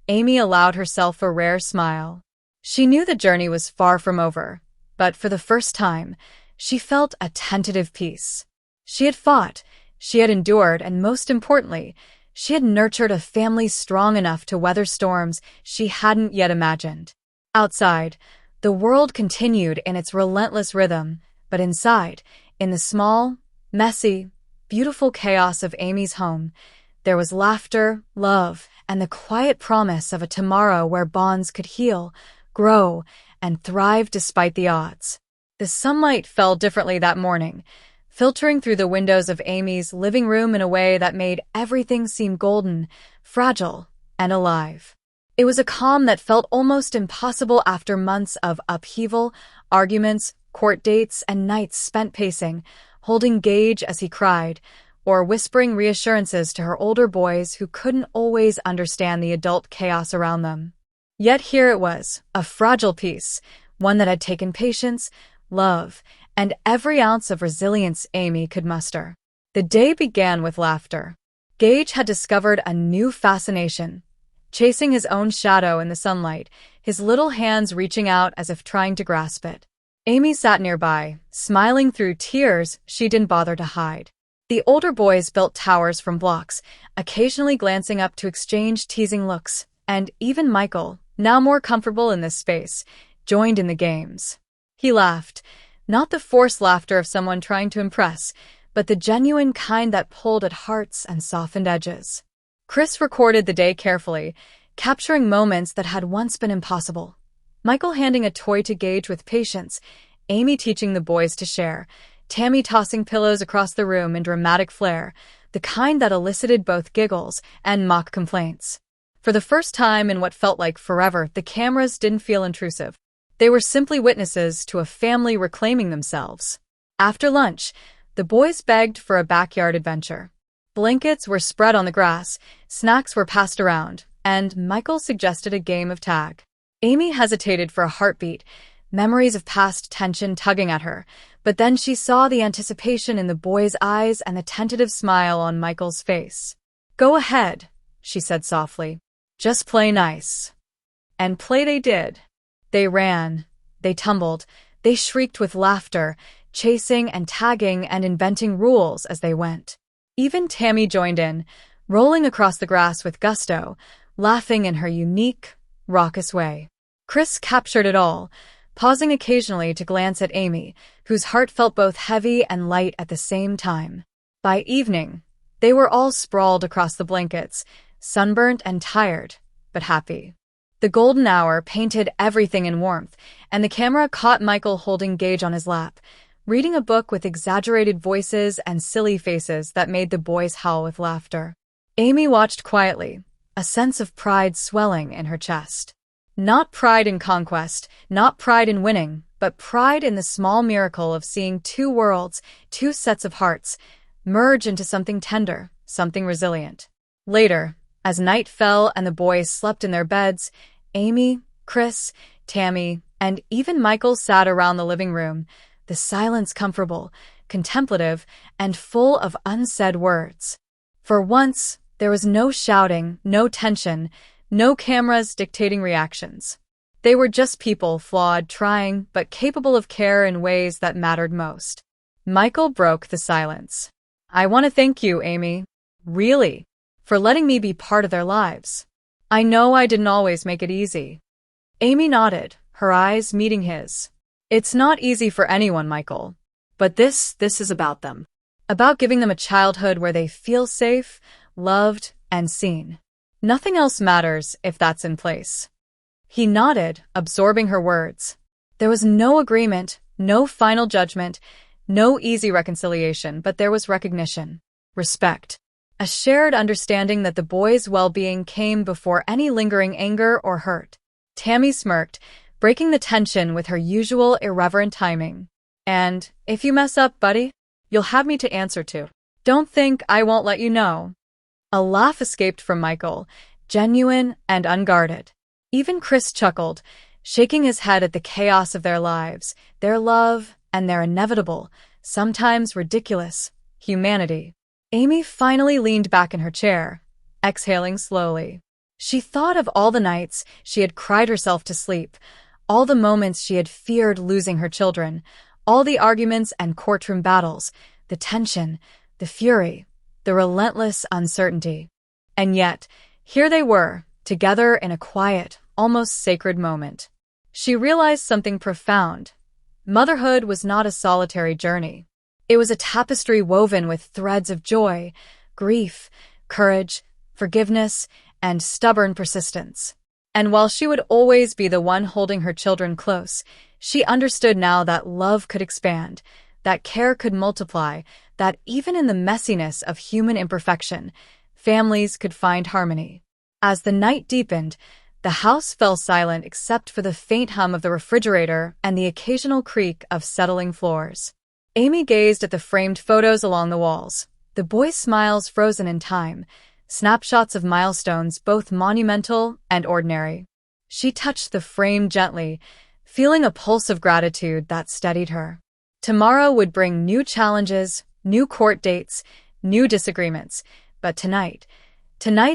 Amy allowed herself a rare smile. She knew the journey was far from over, but for the first time, she felt a tentative peace. She had fought, she had endured, and most importantly, she had nurtured a family strong enough to weather storms she hadn't yet imagined. Outside, the world continued in its relentless rhythm, but inside, in the small, messy, beautiful chaos of Amy's home, there was laughter, love, and the quiet promise of a tomorrow where bonds could heal, grow, and thrive despite the odds. The sunlight fell differently that morning, filtering through the windows of Amy's living room in a way that made everything seem golden, fragile, and alive. It was a calm that felt almost impossible after months of upheaval, arguments, court dates, and nights spent pacing, holding Gage as he cried, or whispering reassurances to her older boys who couldn't always understand the adult chaos around them. Yet here it was, a fragile peace, one that had taken patience, love, and every ounce of resilience Amy could muster. The day began with laughter. Gage had discovered a new fascination, chasing his own shadow in the sunlight, his little hands reaching out as if trying to grasp it. Amy sat nearby, smiling through tears she didn't bother to hide. The older boys built towers from blocks, occasionally glancing up to exchange teasing looks, and even Michael, now more comfortable in this space, joined in the games. He laughed, not the forced laughter of someone trying to impress, but the genuine kind that pulled at hearts and softened edges. Chris recorded the day carefully, capturing moments that had once been impossible. Michael handing a toy to Gage with patience, Amy teaching the boys to share, Tammy tossing pillows across the room in dramatic flair, the kind that elicited both giggles and mock complaints. For the first time in what felt like forever, the cameras didn't feel intrusive. They were simply witnesses to a family reclaiming themselves. After lunch, the boys begged for a backyard adventure. Blankets were spread on the grass, snacks were passed around, and Michael suggested a game of tag. Amy hesitated for a heartbeat, memories of past tension tugging at her, but then she saw the anticipation in the boys' eyes and the tentative smile on Michael's face. "Go ahead," she said softly. "Just play nice." And play they did. They ran, they tumbled, they shrieked with laughter, chasing and tagging and inventing rules as they went. Even Tammy joined in, rolling across the grass with gusto, laughing in her unique, raucous way. Chris captured it all, pausing occasionally to glance at Amy, whose heart felt both heavy and light at the same time. By evening, they were all sprawled across the blankets, sunburnt and tired, but happy. The golden hour painted everything in warmth, and the camera caught Michael holding Gage on his lap, reading a book with exaggerated voices and silly faces that made the boys howl with laughter. Amy watched quietly, a sense of pride swelling in her chest. Not pride in conquest, not pride in winning, but pride in the small miracle of seeing two worlds, two sets of hearts, merge into something tender, something resilient. Later, as night fell and the boys slept in their beds, Amy, Chris, Tammy, and even Michael sat around the living room, the silence comfortable, contemplative, and full of unsaid words. For once, there was no shouting, no tension, no cameras dictating reactions. They were just people, flawed, trying, but capable of care in ways that mattered most. Michael broke the silence. "I want to thank you, Amy. Really. For letting me be part of their lives. I know I didn't always make it easy." Amy nodded, her eyes meeting his. "It's not easy for anyone, Michael. But this is about them. About giving them a childhood where they feel safe, loved, and seen. Nothing else matters if that's in place." He nodded, absorbing her words. There was no agreement, no final judgment, No easy reconciliation, but there was recognition, respect, a shared understanding that the boys' well-being came before any lingering anger or hurt. Tammy smirked, breaking the tension with her usual irreverent timing. And if you mess up, buddy, you'll have me to answer to. Don't think I won't let you know. A laugh escaped from Michael, genuine and unguarded. Even Chris chuckled, shaking his head at the chaos of their lives, their love, and their inevitable, sometimes ridiculous, humanity. Amy finally leaned back in her chair, exhaling slowly. She thought of all the nights she had cried herself to sleep, all the moments she had feared losing her children, all the arguments and courtroom battles, the tension, the fury, the relentless uncertainty. And yet, here they were, together in a quiet, almost sacred moment. She realized something profound. Motherhood was not a solitary journey. It was a tapestry woven with threads of joy, grief, courage, forgiveness, and stubborn persistence. And while she would always be the one holding her children close, she understood now that love could expand, that care could multiply, that even in the messiness of human imperfection, families could find harmony. As the night deepened, the house fell silent except for the faint hum of the refrigerator and the occasional creak of settling floors. Amy gazed at the framed photos along the walls, the boys' smiles frozen in time, snapshots of milestones both monumental and ordinary. She touched the frame gently, feeling a pulse of gratitude that steadied her. Tomorrow would bring new challenges, new court dates, new disagreements, but tonight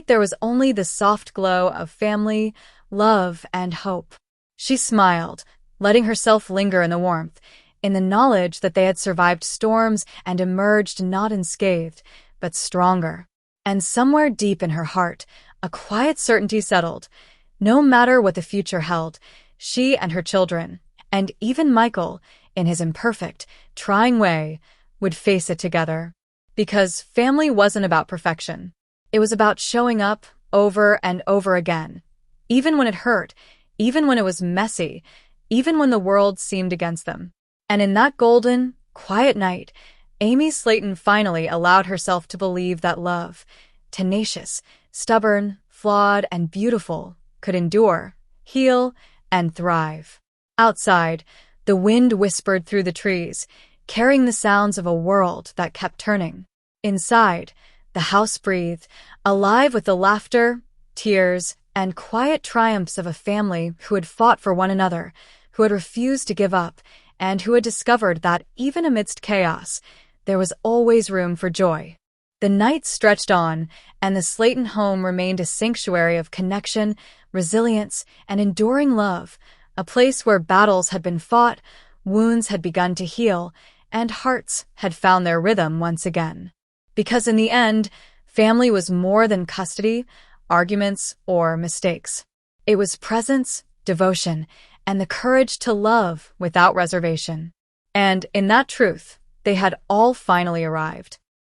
there was only the soft glow of family, love, and hope. She smiled, letting herself linger in the warmth, in the knowledge that they had survived storms and emerged not unscathed, but stronger. And somewhere deep in her heart, a quiet certainty settled. No matter what the future held, she and her children, and even Michael, in his imperfect, trying way, would face it together. Because family wasn't about perfection. It was about showing up over and over again, even when it hurt, even when it was messy, even when the world seemed against them. And in that golden, quiet night, Amy Slaton finally allowed herself to believe that love, tenacious, stubborn, flawed, and beautiful, could endure, heal, and thrive. Outside, the wind whispered through the trees, carrying the sounds of a world that kept turning. Inside, the house breathed, alive with the laughter, tears, and quiet triumphs of a family who had fought for one another, who had refused to give up, and who had discovered that even amidst chaos, there was always room for joy. The night stretched on, and the Slaton home remained a sanctuary of connection, resilience, and enduring love, a place where battles had been fought, wounds had begun to heal, and hearts had found their rhythm once again. Because in the end, family was more than custody, arguments, or mistakes. It was presence, devotion, and the courage to love without reservation. And in that truth, they had all finally arrived.